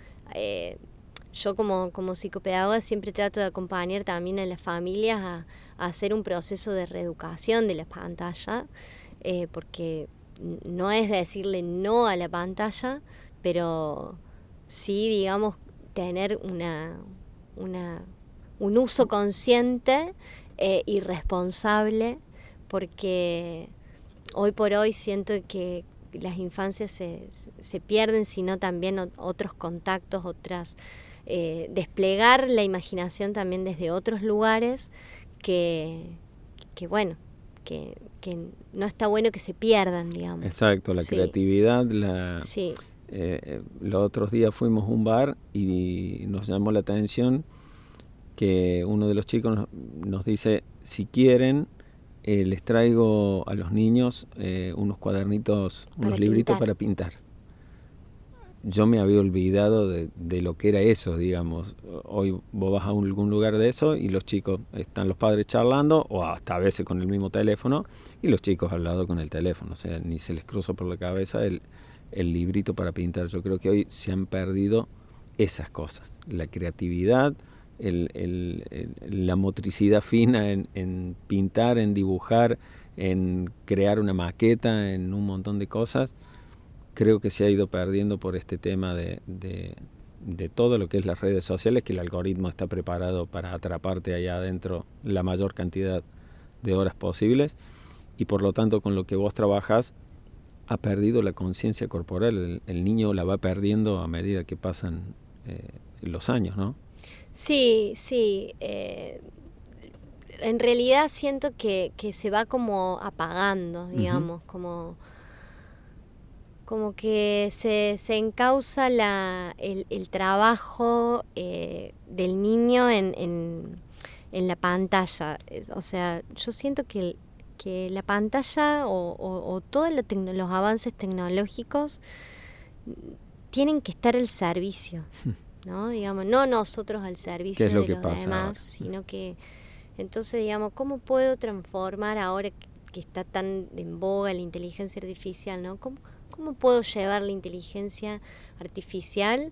yo como psicopedagoga siempre trato de acompañar también a las familias a hacer un proceso de reeducación de la pantalla, porque no es decirle no a la pantalla, pero sí, digamos, tener un uso consciente y responsable, porque hoy por hoy siento que las infancias se pierden, sino también otros contactos, desplegar la imaginación también desde otros lugares que que no está bueno que se pierdan, digamos. Exacto, la creatividad, Sí. Los otros días fuimos a un bar y nos llamó la atención que uno de los chicos nos dice, si quieren, les traigo a los niños unos cuadernitos, unos libritos para pintar. Yo me había olvidado de lo que era eso, digamos. Hoy vos vas a algún lugar de eso y los chicos, están los padres charlando, o hasta a veces con el mismo teléfono, y los chicos al lado con el teléfono. O sea, ni se les cruza por la cabeza el librito para pintar. Yo creo que hoy se han perdido esas cosas. La creatividad, la motricidad fina en pintar, en dibujar, en crear una maqueta, en un montón de cosas. Creo que se ha ido perdiendo por este tema de todo lo que es las redes sociales, que el algoritmo está preparado para atraparte allá adentro la mayor cantidad de horas posibles, y por lo tanto con lo que vos trabajás ha perdido la conciencia corporal. El niño la va perdiendo a medida que pasan los años, ¿no? Sí. En realidad siento que se va como apagando, digamos, como que se encausa el trabajo del niño en la pantalla. O sea, yo siento que la pantalla o todos los avances tecnológicos tienen que estar al servicio, ¿no? Digamos, no nosotros al servicio de los demás, ahora? Sino que, entonces, digamos, ¿cómo puedo transformar ahora que está tan en boga la inteligencia artificial, ¿no? ¿Cómo puedo llevar la inteligencia artificial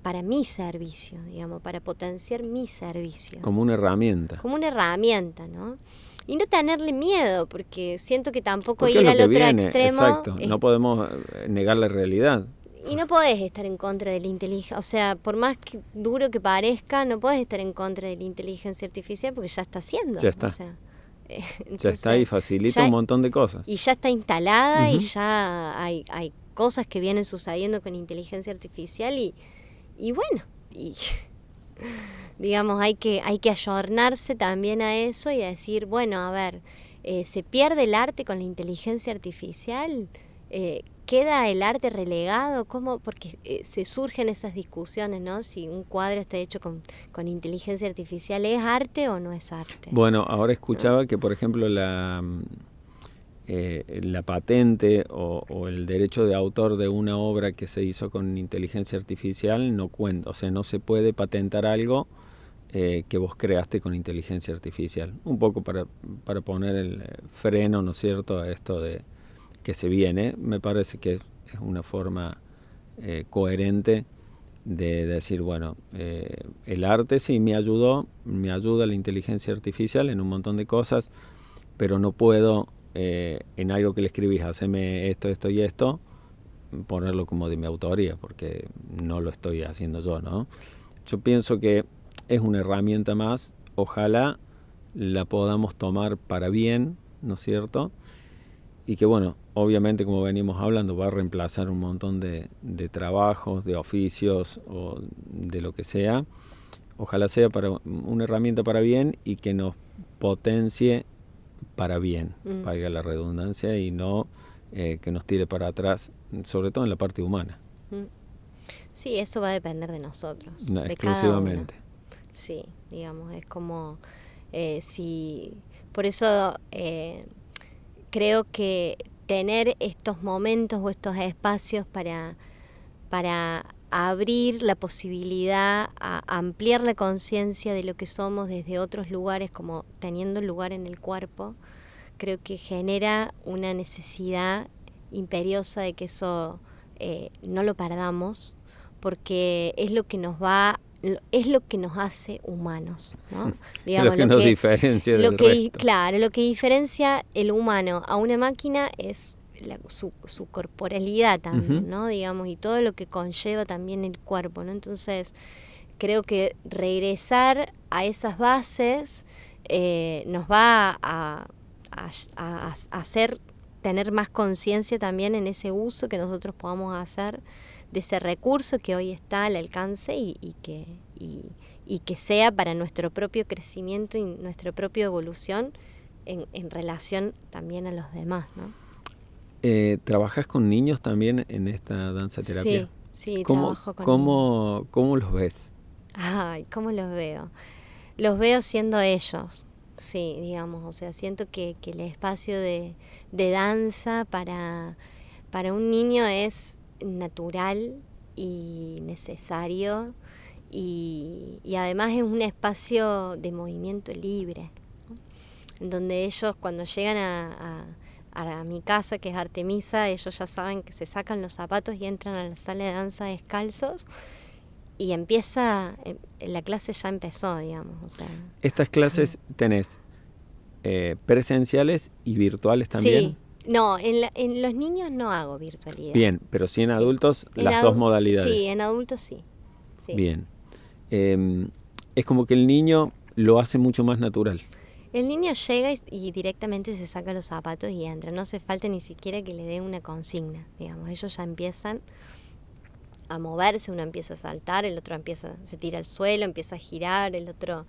para mi servicio, digamos, para potenciar mi servicio? Como una herramienta. Como una herramienta, ¿no? Y no tenerle miedo, porque siento que tampoco ir al otro extremo. Exacto, no podemos negar la realidad. Y no podés estar en contra de la inteligencia, o sea, por más que duro que parezca, no podés estar en contra de la inteligencia artificial porque ya está haciendo. Ya está. O sea, entonces, ya está y facilita un montón de cosas. Y ya está instalada y ya hay cosas que vienen sucediendo con inteligencia artificial y bueno, y digamos, hay que ayornarse también a eso y a decir, bueno, a ver, ¿se pierde el arte con la inteligencia artificial? ¿Queda el arte relegado? ¿Cómo? Porque se surgen esas discusiones, ¿no? Si un cuadro está hecho con inteligencia artificial, ¿es arte o no es arte? Bueno, ahora escuchaba que, por ejemplo, la patente o el derecho de autor de una obra que se hizo con inteligencia artificial no cuenta. O sea, no se puede patentar algo que vos creaste con inteligencia artificial. Un poco para poner el freno, ¿no es cierto?, a esto de que se viene. Me parece que es una forma coherente de decir, bueno, el arte sí me ayuda la inteligencia artificial en un montón de cosas, pero no puedo en algo que le escribís, haceme esto y esto, ponerlo como de mi autoría, porque no lo estoy haciendo yo, ¿no? Yo pienso que es una herramienta más, ojalá la podamos tomar para bien, ¿no es cierto? Y que, bueno, obviamente, como venimos hablando, va a reemplazar un montón de trabajos, de oficios o de lo que sea. Ojalá sea para una herramienta para bien y que nos potencie para bien, valga la redundancia, y no que nos tire para atrás, sobre todo en la parte humana. Sí, eso va a depender de nosotros, no, de exclusivamente. Cada uno. Sí, digamos, es como por eso creo que tener estos momentos o estos espacios para abrir la posibilidad a ampliar la conciencia de lo que somos desde otros lugares, como teniendo lugar en el cuerpo, creo que genera una necesidad imperiosa de que eso no lo perdamos, porque es lo que nos hace humanos, ¿no? Digamos, lo que nos diferencia del resto. Claro, lo que diferencia el humano a una máquina es su corporalidad también, ¿no? Digamos, y todo lo que conlleva también el cuerpo, ¿no? Entonces, creo que regresar a esas bases nos va a hacer tener más conciencia también en ese uso que nosotros podamos hacer de ese recurso que hoy está al alcance y que sea para nuestro propio crecimiento y nuestra propia evolución en relación también a los demás, ¿no? ¿Trabajas con niños también en esta danza terapia? Sí, ¿Cómo, trabajo con niños. cómo los ves? Ay, ¿cómo los veo? Los veo siendo ellos, sí, digamos, o sea, siento que el espacio de danza para un niño es natural y necesario y además es un espacio de movimiento libre, ¿no? En donde ellos cuando llegan a mi casa, que es Artemisa, ellos ya saben que se sacan los zapatos y entran a la sala de danza descalzos y empieza, la clase ya empezó, digamos, o sea. ¿Estas clases tenés presenciales y virtuales también? Sí, no, en los niños no hago virtualidad. Bien, pero sí en Sí. adultos las dos modalidades. Sí, en adultos sí. Sí. Bien. Es como que el niño lo hace mucho más natural. El niño llega y directamente se saca los zapatos y entra. No hace falta ni siquiera que le dé una consigna, digamos. Ellos ya empiezan a moverse, uno empieza a saltar, el otro se tira al suelo, empieza a girar, el otro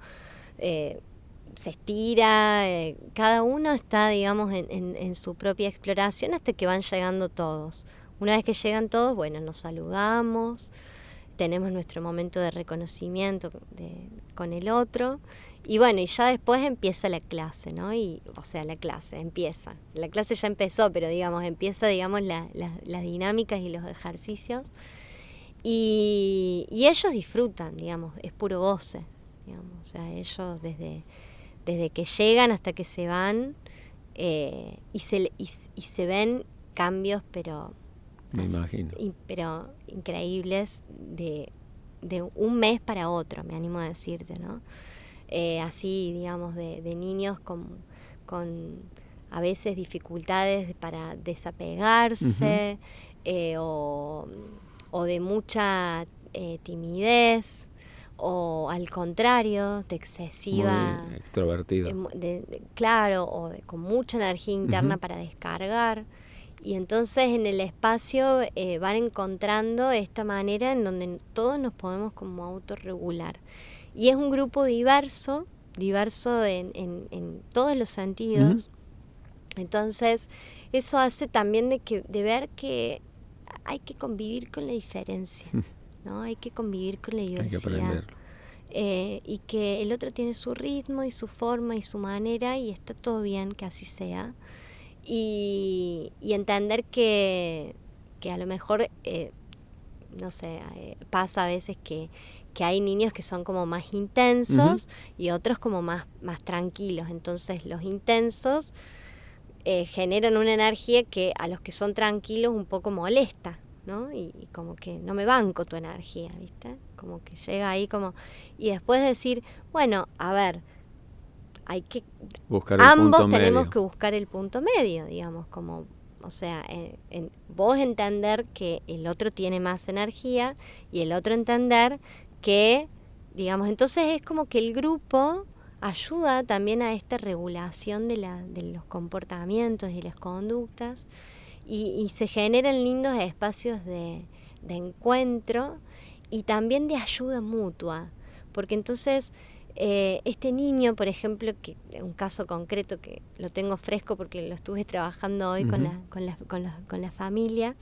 se estira, cada uno está, digamos, en su propia exploración hasta que van llegando todos. Una vez que llegan todos, bueno, nos saludamos, tenemos nuestro momento de reconocimiento con el otro y bueno, y ya después empieza la clase, ¿no? O sea, la clase empieza. La clase ya empezó, pero digamos, empieza, digamos, las dinámicas y los ejercicios. Y ellos disfrutan, digamos, es puro goce, digamos, o sea, ellos desde que llegan hasta que se van y se ven cambios, pero me imagino, pero increíbles de un mes para otro, me animo a decirte, ¿no? Así, digamos, de niños con a veces dificultades para desapegarse, o de mucha timidez, o al contrario, de excesiva... muy extrovertido. Claro, con mucha energía interna para descargar. Y entonces en el espacio van encontrando esta manera en donde todos nos podemos como autorregular. Y es un grupo diverso en todos los sentidos. Entonces eso hace también de ver que hay que convivir con la diferencia, ¿no? Hay que convivir con la diversidad. Hay que aprenderlo. Y que el otro tiene su ritmo y su forma y su manera y está todo bien que así sea. Y entender que a lo mejor, no sé, pasa a veces que hay niños que son como más intensos y otros como más tranquilos. Entonces los intensos generan una energía que a los que son tranquilos un poco molesta, ¿no? Y como que no me banco tu energía, ¿viste? Como que llega ahí como... Y después decir, bueno, a ver, hay que... buscar el ambos punto tenemos medio. que buscar el punto medio, digamos, como... O sea, vos entender que el otro tiene más energía y el otro entender que, digamos, entonces es como que el grupo ayuda también a esta regulación de los comportamientos y las conductas y se generan lindos espacios de encuentro y también de ayuda mutua, porque entonces este niño, por ejemplo, que un caso concreto que lo tengo fresco porque lo estuve trabajando hoy con la familia,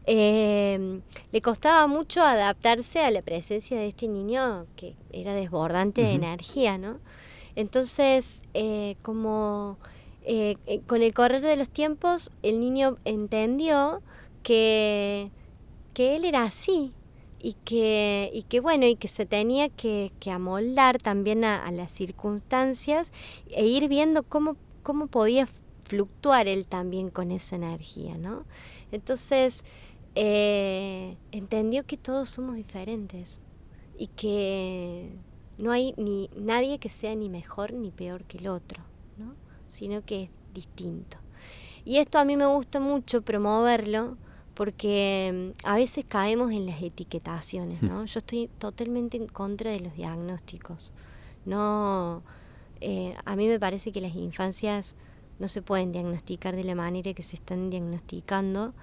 le costaba mucho adaptarse a la presencia de este niño que era desbordante de energía, ¿no? Entonces, con el correr de los tiempos, el niño entendió que él era así y que bueno, y que se tenía que amoldar también a las circunstancias e ir viendo cómo podía fluctuar él también con esa energía, ¿no? Entonces, entendió que todos somos diferentes y que no hay nadie que sea ni mejor ni peor que el otro, ¿no? Sino que es distinto. Y esto a mí me gusta mucho promoverlo porque a veces caemos en las etiquetaciones, ¿no? Yo estoy totalmente en contra de los diagnósticos. No, a mí me parece que las infancias no se pueden diagnosticar de la manera que se están diagnosticando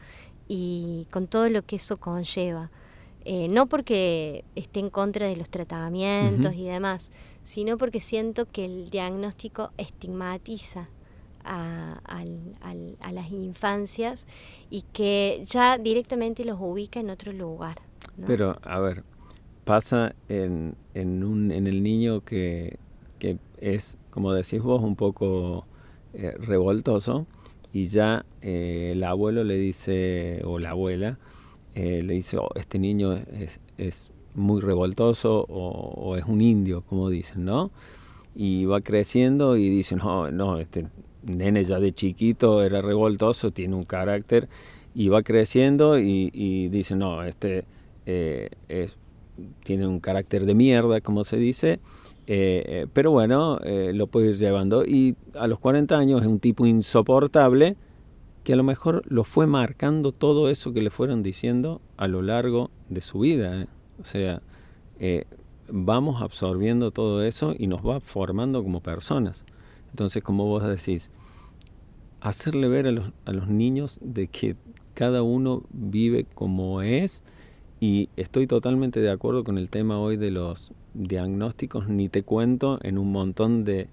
y con todo lo que eso conlleva. No porque esté en contra de los tratamientos y demás, sino porque siento que el diagnóstico estigmatiza a las infancias y que ya directamente los ubica en otro lugar, ¿no? Pero, a ver, pasa en el niño que es, como decís vos, un poco revoltoso, y ya el abuelo le dice, o la abuela, le dice, oh, este niño es muy revoltoso, o es un indio, como dicen, ¿no? Y va creciendo y dice, no, este nene ya de chiquito era revoltoso, tiene un carácter, y va creciendo y dice, no, tiene un carácter de mierda, como se dice, pero bueno, lo puede ir llevando, y a los 40 años es un tipo insoportable, que a lo mejor lo fue marcando todo eso que le fueron diciendo a lo largo de su vida, ¿eh? O sea, vamos absorbiendo todo eso y nos va formando como personas. Entonces, como vos decís, hacerle ver a los niños de que cada uno vive como es, y estoy totalmente de acuerdo con el tema hoy de los diagnósticos, ni te cuento en un montón de,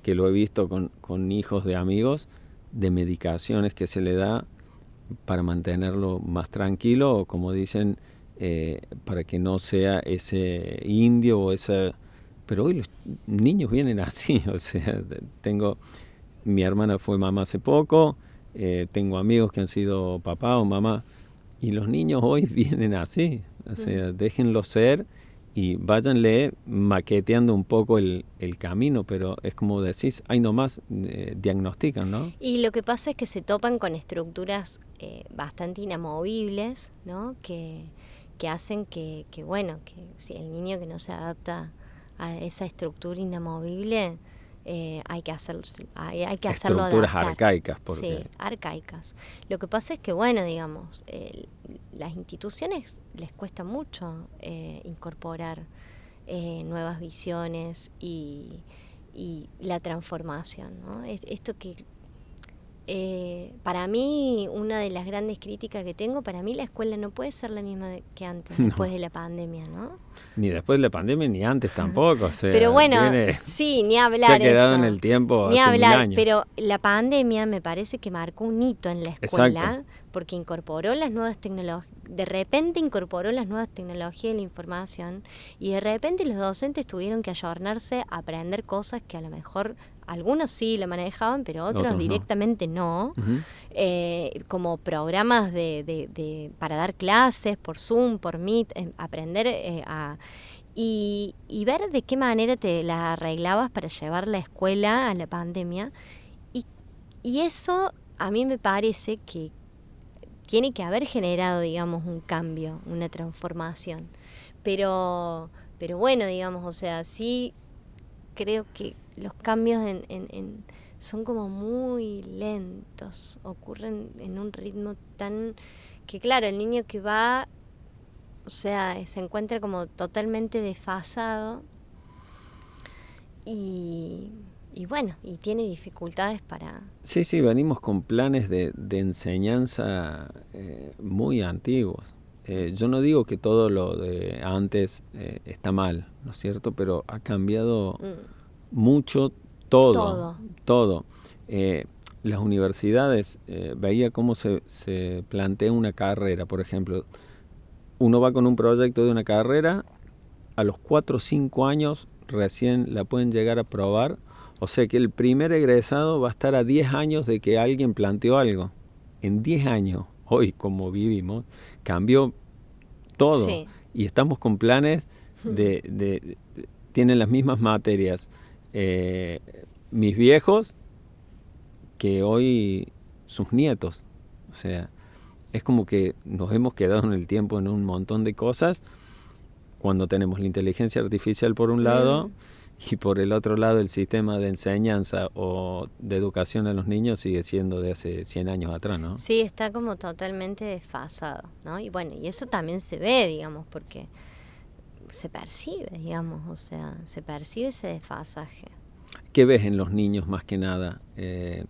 que lo he visto con hijos de amigos, de medicaciones que se le da para mantenerlo más tranquilo, o como dicen, para que no sea ese indio o esa... Pero hoy los niños vienen así, o sea, mi hermana fue mamá hace poco, tengo amigos que han sido papá o mamá, y los niños hoy vienen así, o sea, déjenlo ser y váyanle maqueteando un poco el camino, pero es como decís, ahí nomás diagnostican, ¿no? Y lo que pasa es que se topan con estructuras bastante inamovibles, ¿no? Que hacen que bueno, que si el niño que no se adapta a esa estructura inamovible, hay que hacerlo adaptar. Estructuras arcaicas. Porque... Sí, arcaicas. Lo que pasa es que, bueno, digamos, las instituciones les cuesta mucho incorporar nuevas visiones y la transformación, ¿no? Esto que para mí, una de las grandes críticas que tengo, para mí la escuela no puede ser la misma que antes, después de la pandemia, ¿no? Ni después de la pandemia, ni antes tampoco. O sea, pero bueno, sí, ni hablar. Se ha quedado eso. en el tiempo ni hace hablar, 1000 años. Pero la pandemia me parece que marcó un hito en la escuela. Exacto. Porque incorporó las nuevas tecnologías, de repente incorporó las nuevas tecnologías y la información, y de repente los docentes tuvieron que ayornarse a aprender cosas que a lo mejor algunos sí lo manejaban, pero otros directamente no. Uh-huh. Como programas para dar clases por Zoom, por Meet, aprender y ver de qué manera te la arreglabas para llevar la escuela a la pandemia. Y eso a mí me parece que tiene que haber generado, digamos, un cambio, una transformación. Pero bueno, digamos, o sea, sí creo que los cambios son como muy lentos, ocurren en un ritmo tan que, claro, el niño que va, o sea, se encuentra como totalmente desfasado y bueno, y tiene dificultades para... Sí, venimos con planes de enseñanza muy antiguos. Yo no digo que todo lo de antes está mal, ¿no es cierto? Pero ha cambiado mucho todo. Las universidades, veía cómo se plantea una carrera, por ejemplo. Uno va con un proyecto de una carrera, a los 4 o 5 años recién la pueden llegar a probar. O sea que el primer egresado va a estar a 10 años de que alguien planteó algo. En 10 años, hoy como vivimos, cambió todo. Sí. Y estamos con planes tienen las mismas materias mis viejos que hoy sus nietos. O sea, es como que nos hemos quedado en el tiempo en un montón de cosas, cuando tenemos la inteligencia artificial por un lado, y por el otro lado el sistema de enseñanza o de educación a los niños sigue siendo de hace 100 años atrás, ¿no? Sí, está como totalmente desfasado, ¿no? Y bueno, y eso también se ve, digamos, porque se percibe, digamos, o sea, se percibe ese desfasaje. ¿Qué ves en los niños más que nada, en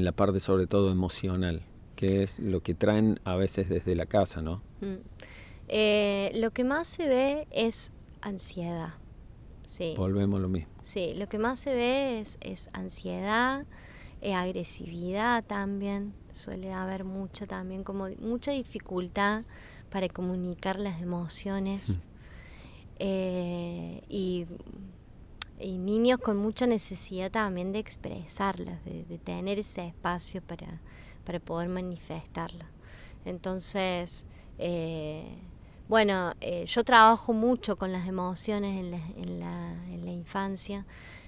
la parte sobre todo emocional? ¿Qué es lo que traen a veces desde la casa, no? Lo que más se ve es ansiedad. sí. Volvemos a lo mismo. Sí, lo que más se ve es ansiedad, agresividad también. Suele haber mucha también, como mucha dificultad para comunicar las emociones. Y niños con mucha necesidad también de expresarlas, de tener ese espacio para poder manifestarlas. Entonces, yo trabajo mucho con las emociones en la infancia.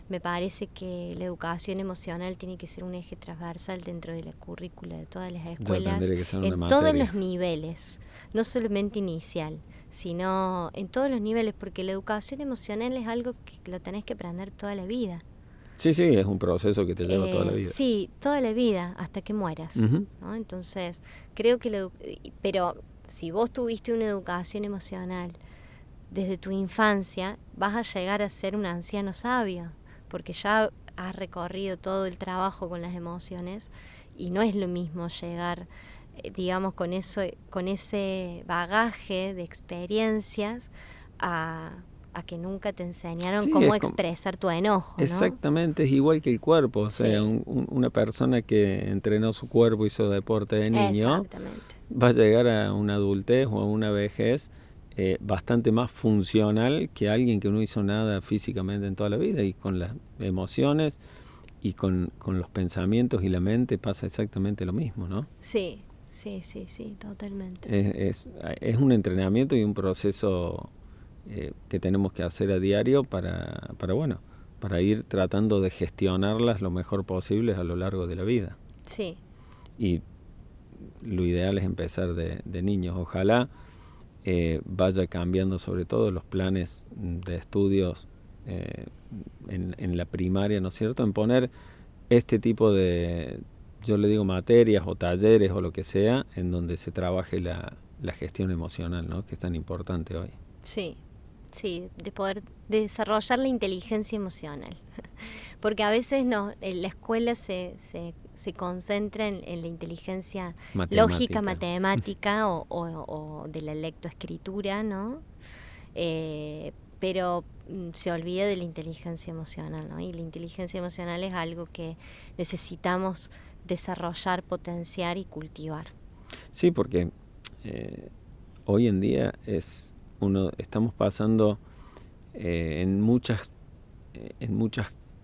Me parece que la educación emocional tiene que ser un eje transversal dentro de la currícula de todas las escuelas, en todos los niveles, no solamente inicial, sino en todos los niveles, porque la educación emocional es algo que lo tenés que aprender toda la vida. Sí, es un proceso que te lleva toda la vida. Sí, toda la vida, hasta que mueras, ¿no? Entonces, creo que pero si vos tuviste una educación emocional desde tu infancia, vas a llegar a ser un anciano sabio, porque ya has recorrido todo el trabajo con las emociones y no es lo mismo llegar, digamos, con ese bagaje de experiencias a que nunca te enseñaron cómo expresar tu enojo, ¿no? Exactamente, es igual que el cuerpo, o sea, una persona que entrenó su cuerpo, hizo deporte de niño, va a llegar a una adultez o a una vejez bastante más funcional que alguien que no hizo nada físicamente en toda la vida, y con las emociones y con los pensamientos y la mente pasa exactamente lo mismo, ¿no? Sí, totalmente. Es un entrenamiento y un proceso que tenemos que hacer a diario para ir tratando de gestionarlas lo mejor posible a lo largo de la vida. Sí. Y lo ideal es empezar de niños. Ojalá vaya cambiando sobre todo los planes de estudios en la primaria, ¿no es cierto? En poner este tipo de, yo le digo, materias o talleres o lo que sea, en donde se trabaje la gestión emocional, ¿no? Que es tan importante hoy. Sí, de poder desarrollar la inteligencia emocional. Porque a veces la escuela se concentra en la inteligencia lógica, matemática o de la lectoescritura, ¿no? Pero se olvida de la inteligencia emocional, ¿no? Y la inteligencia emocional es algo que necesitamos desarrollar, potenciar y cultivar. Sí, porque hoy en día estamos pasando en muchas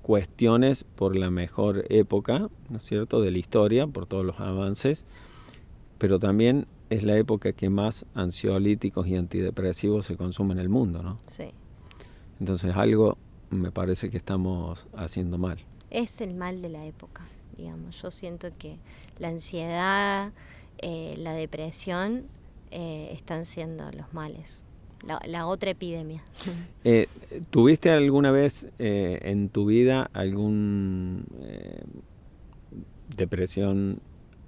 cuestiones por la mejor época, ¿no es cierto?, de la historia, por todos los avances, pero también es la época que más ansiolíticos y antidepresivos se consumen en el mundo, ¿no? Sí. Entonces algo me parece que estamos haciendo mal. Es el mal de la época, digamos. Yo siento que la ansiedad, la depresión están siendo los males. La otra epidemia. ¿Tuviste alguna vez en tu vida algún depresión,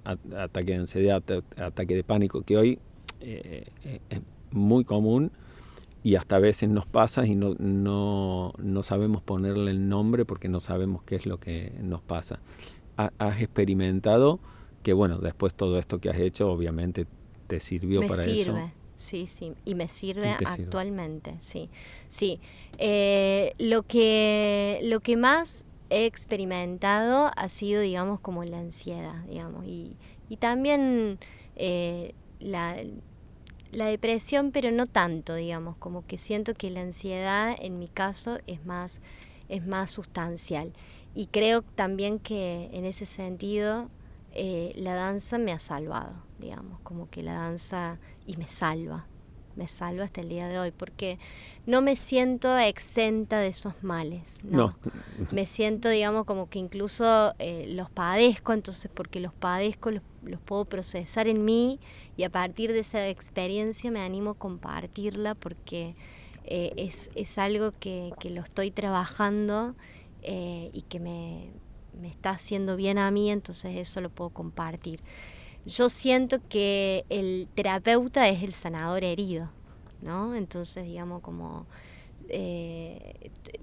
ataque de ansiedad, ataque de pánico, que hoy es muy común y hasta a veces nos pasa y no sabemos ponerle el nombre porque no sabemos qué es lo que nos pasa? ¿Has experimentado que, bueno, después todo esto que has hecho obviamente te sirvió para eso? Sí, y me sirve actualmente, sí. Lo que más he experimentado ha sido, digamos, como la ansiedad, digamos, y también la depresión, pero no tanto, digamos, como que siento que la ansiedad en mi caso es más sustancial. Y creo también que en ese sentido la danza me ha salvado, digamos, como que la danza y me salva hasta el día de hoy, porque no me siento exenta de esos males, no. Me siento, digamos, como que incluso los padezco, entonces porque los padezco los puedo procesar en mí y a partir de esa experiencia me animo a compartirla porque es algo que lo estoy trabajando y que me está haciendo bien a mí, entonces eso lo puedo compartir. Yo siento que el terapeuta es el sanador herido, ¿no? Entonces, digamos, como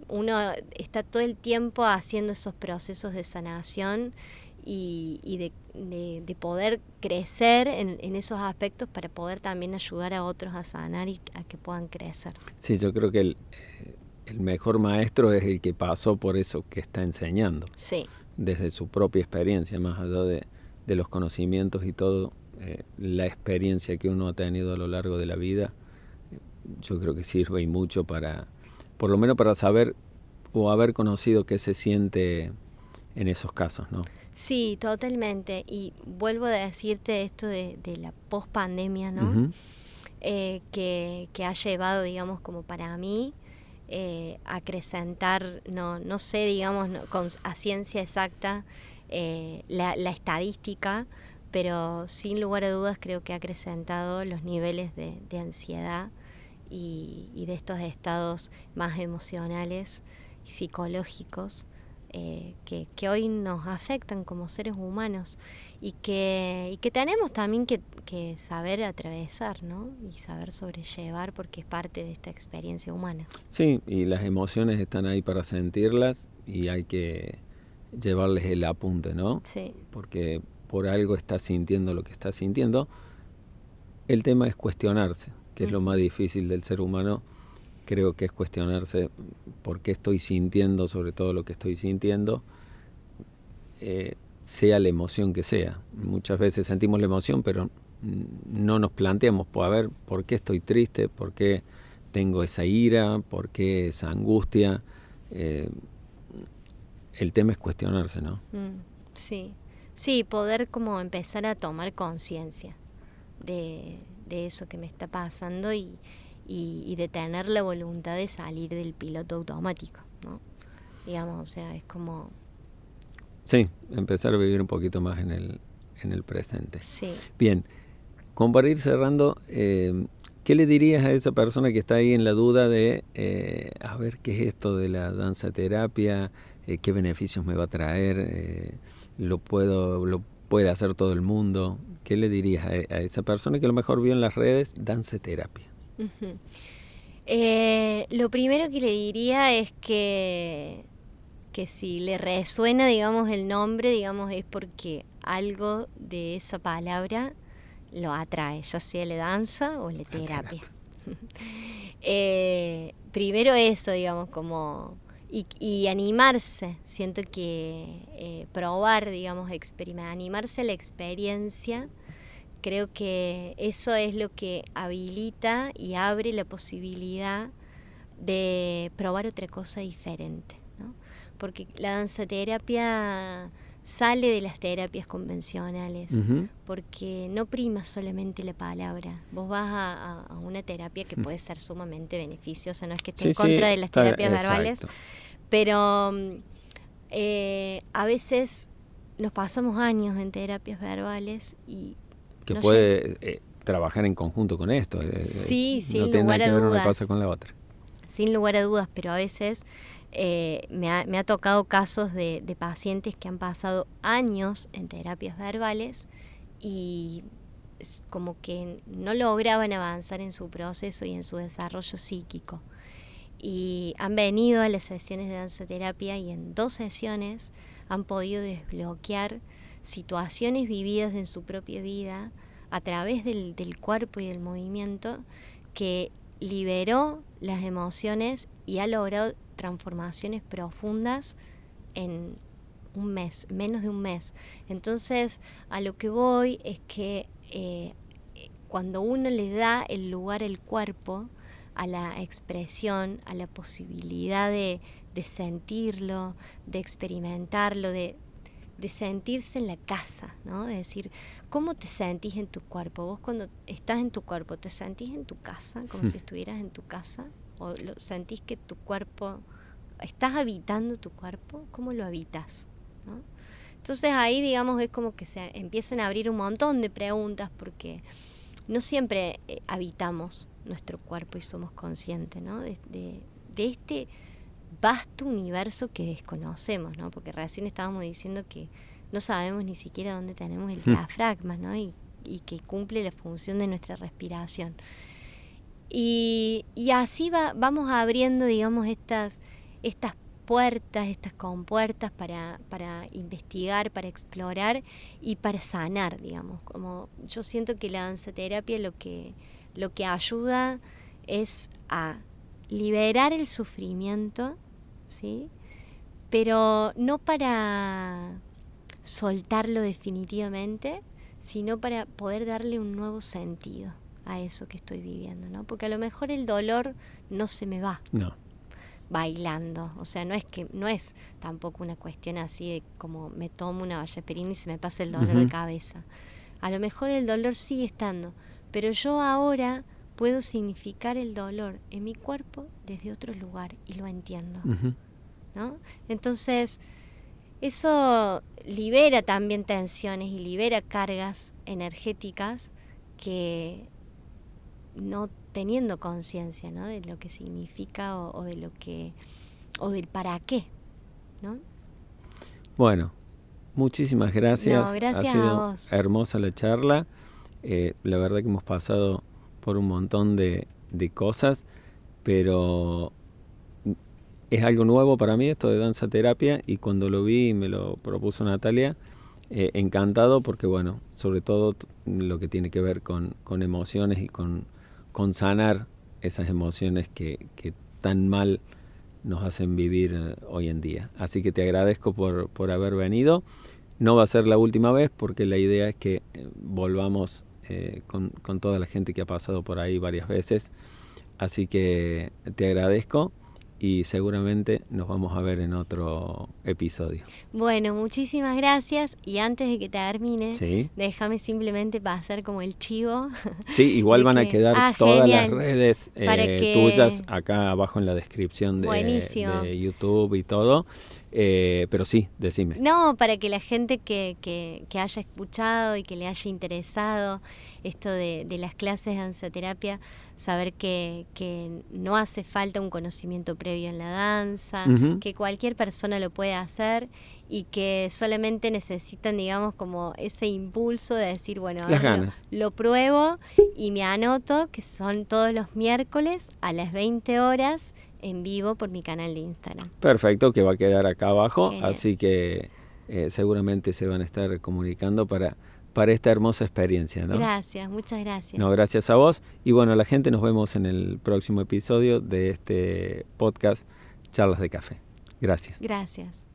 uno está todo el tiempo haciendo esos procesos de sanación y de poder crecer en esos aspectos para poder también ayudar a otros a sanar y a que puedan crecer. Sí, yo creo que el mejor maestro es el que pasó por eso que está enseñando. Sí. Desde su propia experiencia, más allá de los conocimientos y todo, la experiencia que uno ha tenido a lo largo de la vida, yo creo que sirve y mucho para, por lo menos para saber o haber conocido qué se siente en esos casos, ¿no? Sí, totalmente. Y vuelvo a decirte esto de la post-pandemia, ¿no? Uh-huh. Que ha llevado, digamos, como para mí, acrecentar, no sé, digamos, a ciencia exacta la estadística, pero sin lugar a dudas creo que ha acrecentado los niveles de ansiedad y de estos estados más emocionales y psicológicos que hoy nos afectan como seres humanos y que tenemos también que saber atravesar, ¿no? Y saber sobrellevar porque es parte de esta experiencia humana. Sí, y las emociones están ahí para sentirlas y hay que llevarles el apunte, ¿no? Sí. Porque por algo estás sintiendo lo que estás sintiendo. El tema es cuestionarse, que es lo más difícil del ser humano. Creo que es cuestionarse por qué estoy sintiendo, sobre todo lo que estoy sintiendo, sea la emoción que sea. Muchas veces sentimos la emoción, pero no nos planteamos, pues, a ver, ¿por qué estoy triste? ¿Por qué tengo esa ira? ¿Por qué esa angustia? El tema es cuestionarse, ¿no? Sí, sí, poder como empezar a tomar conciencia de eso que me está pasando y de tener la voluntad de salir del piloto automático, ¿no? Digamos, o sea, es como... Sí, empezar a vivir un poquito más en el presente. Sí. Bien, como para ir cerrando, ¿qué le dirías a esa persona que está ahí en la duda de, a ver, qué es esto de la danza terapia? ¿Qué beneficios me va a traer? ¿Lo puede hacer todo el mundo? ¿Qué le dirías a esa persona que a lo mejor vio en las redes danza terapia? Uh-huh. Lo primero que le diría es que si le resuena, digamos, el nombre, digamos, es porque algo de esa palabra lo atrae, ya sea la danza o la terapia. Primero eso, digamos, como... Y animarse, siento que probar, digamos, animarse a la experiencia. Creo que eso es lo que habilita y abre la posibilidad de probar otra cosa diferente, ¿no? Porque la danzaterapia sale de las terapias convencionales, uh-huh, porque no prima solamente la palabra. Vos vas a una terapia que puede ser sumamente beneficiosa, no es que esté en contra de las terapias verbales, pero a veces nos pasamos años en terapias verbales y que puede trabajar en conjunto con esto. Sí, sin no tiene lugar nada que a ver dudas. una cosa con la otra. Sin lugar a dudas, pero a veces me ha tocado casos de pacientes que han pasado años en terapias verbales y como que no lograban avanzar en su proceso y en su desarrollo psíquico. Y han venido a las sesiones de danzaterapia y en 2 sesiones han podido desbloquear situaciones vividas en su propia vida a través del cuerpo y del movimiento que liberó las emociones y ha logrado transformaciones profundas en un mes, menos de un mes. Entonces, a lo que voy es que cuando uno le da el lugar al cuerpo, a la expresión, a la posibilidad de sentirlo, de experimentarlo, de sentirse en la casa, ¿no? De decir, ¿cómo te sentís en tu cuerpo? Vos cuando estás en tu cuerpo, ¿te sentís en tu casa? Como si estuvieras en tu casa. ¿O sentís que tu cuerpo, estás habitando tu cuerpo? ¿Cómo lo habitas? ¿No? Entonces ahí, digamos, es como que se empiezan a abrir un montón de preguntas porque no siempre habitamos nuestro cuerpo y somos conscientes, ¿no? De este vasto universo que desconocemos, ¿no? Porque recién estábamos diciendo que no sabemos ni siquiera dónde tenemos el diafragma, ¿no? Y que cumple la función de nuestra respiración. Y así vamos abriendo, digamos, estas puertas, estas compuertas para investigar, para explorar y para sanar, digamos. Como yo siento que la danzaterapia lo que ayuda es a liberar el sufrimiento, ¿sí? Pero no para soltarlo definitivamente, sino para poder darle un nuevo sentido a eso que estoy viviendo, ¿no? Porque a lo mejor el dolor no se me va. No. Bailando, o sea, no es tampoco una cuestión así de como me tomo una vallaperina y se me pasa el dolor de cabeza. A lo mejor el dolor sigue estando, pero yo ahora puedo significar el dolor en mi cuerpo desde otro lugar y lo entiendo, ¿no? Entonces, eso libera también tensiones y libera cargas energéticas que no teniendo conciencia, ¿no? De lo que significa o de lo que o del para qué, ¿no? Bueno, muchísimas gracias. No, gracias ha sido a vos. Hermosa la charla. La verdad que hemos pasado por un montón de cosas, pero es algo nuevo para mí esto de danza terapia, y cuando lo vi y me lo propuso Natalia, encantado, porque bueno, sobre todo lo que tiene que ver con emociones y con sanar esas emociones que tan mal nos hacen vivir hoy en día. Así que te agradezco por haber venido. No va a ser la última vez, porque la idea es que volvamos con toda la gente que ha pasado por ahí varias veces. Así que te agradezco y seguramente nos vamos a ver en otro episodio. Bueno, muchísimas gracias, y antes de que termine, ¿Sí? déjame simplemente pasar como el chivo. Sí, igual van a quedar todas genial. las redes tuyas acá abajo en la descripción de YouTube y todo. Pero sí, decime. No, para que la gente que haya escuchado y que le haya interesado esto de las clases de danzaterapia, saber que no hace falta un conocimiento previo en la danza, que cualquier persona lo puede hacer, y que solamente necesitan, digamos, como ese impulso de decir, bueno, las ganas. Lo pruebo y me anoto, que son todos los miércoles a las 20 horas en vivo por mi canal de Instagram. Perfecto, que va a quedar acá abajo. Genial. Así que seguramente se van a estar comunicando para esta hermosa experiencia, ¿no? Gracias, muchas gracias. No, gracias a vos. Y bueno, la gente, nos vemos en el próximo episodio de este podcast Charlas de Café. Gracias. Gracias.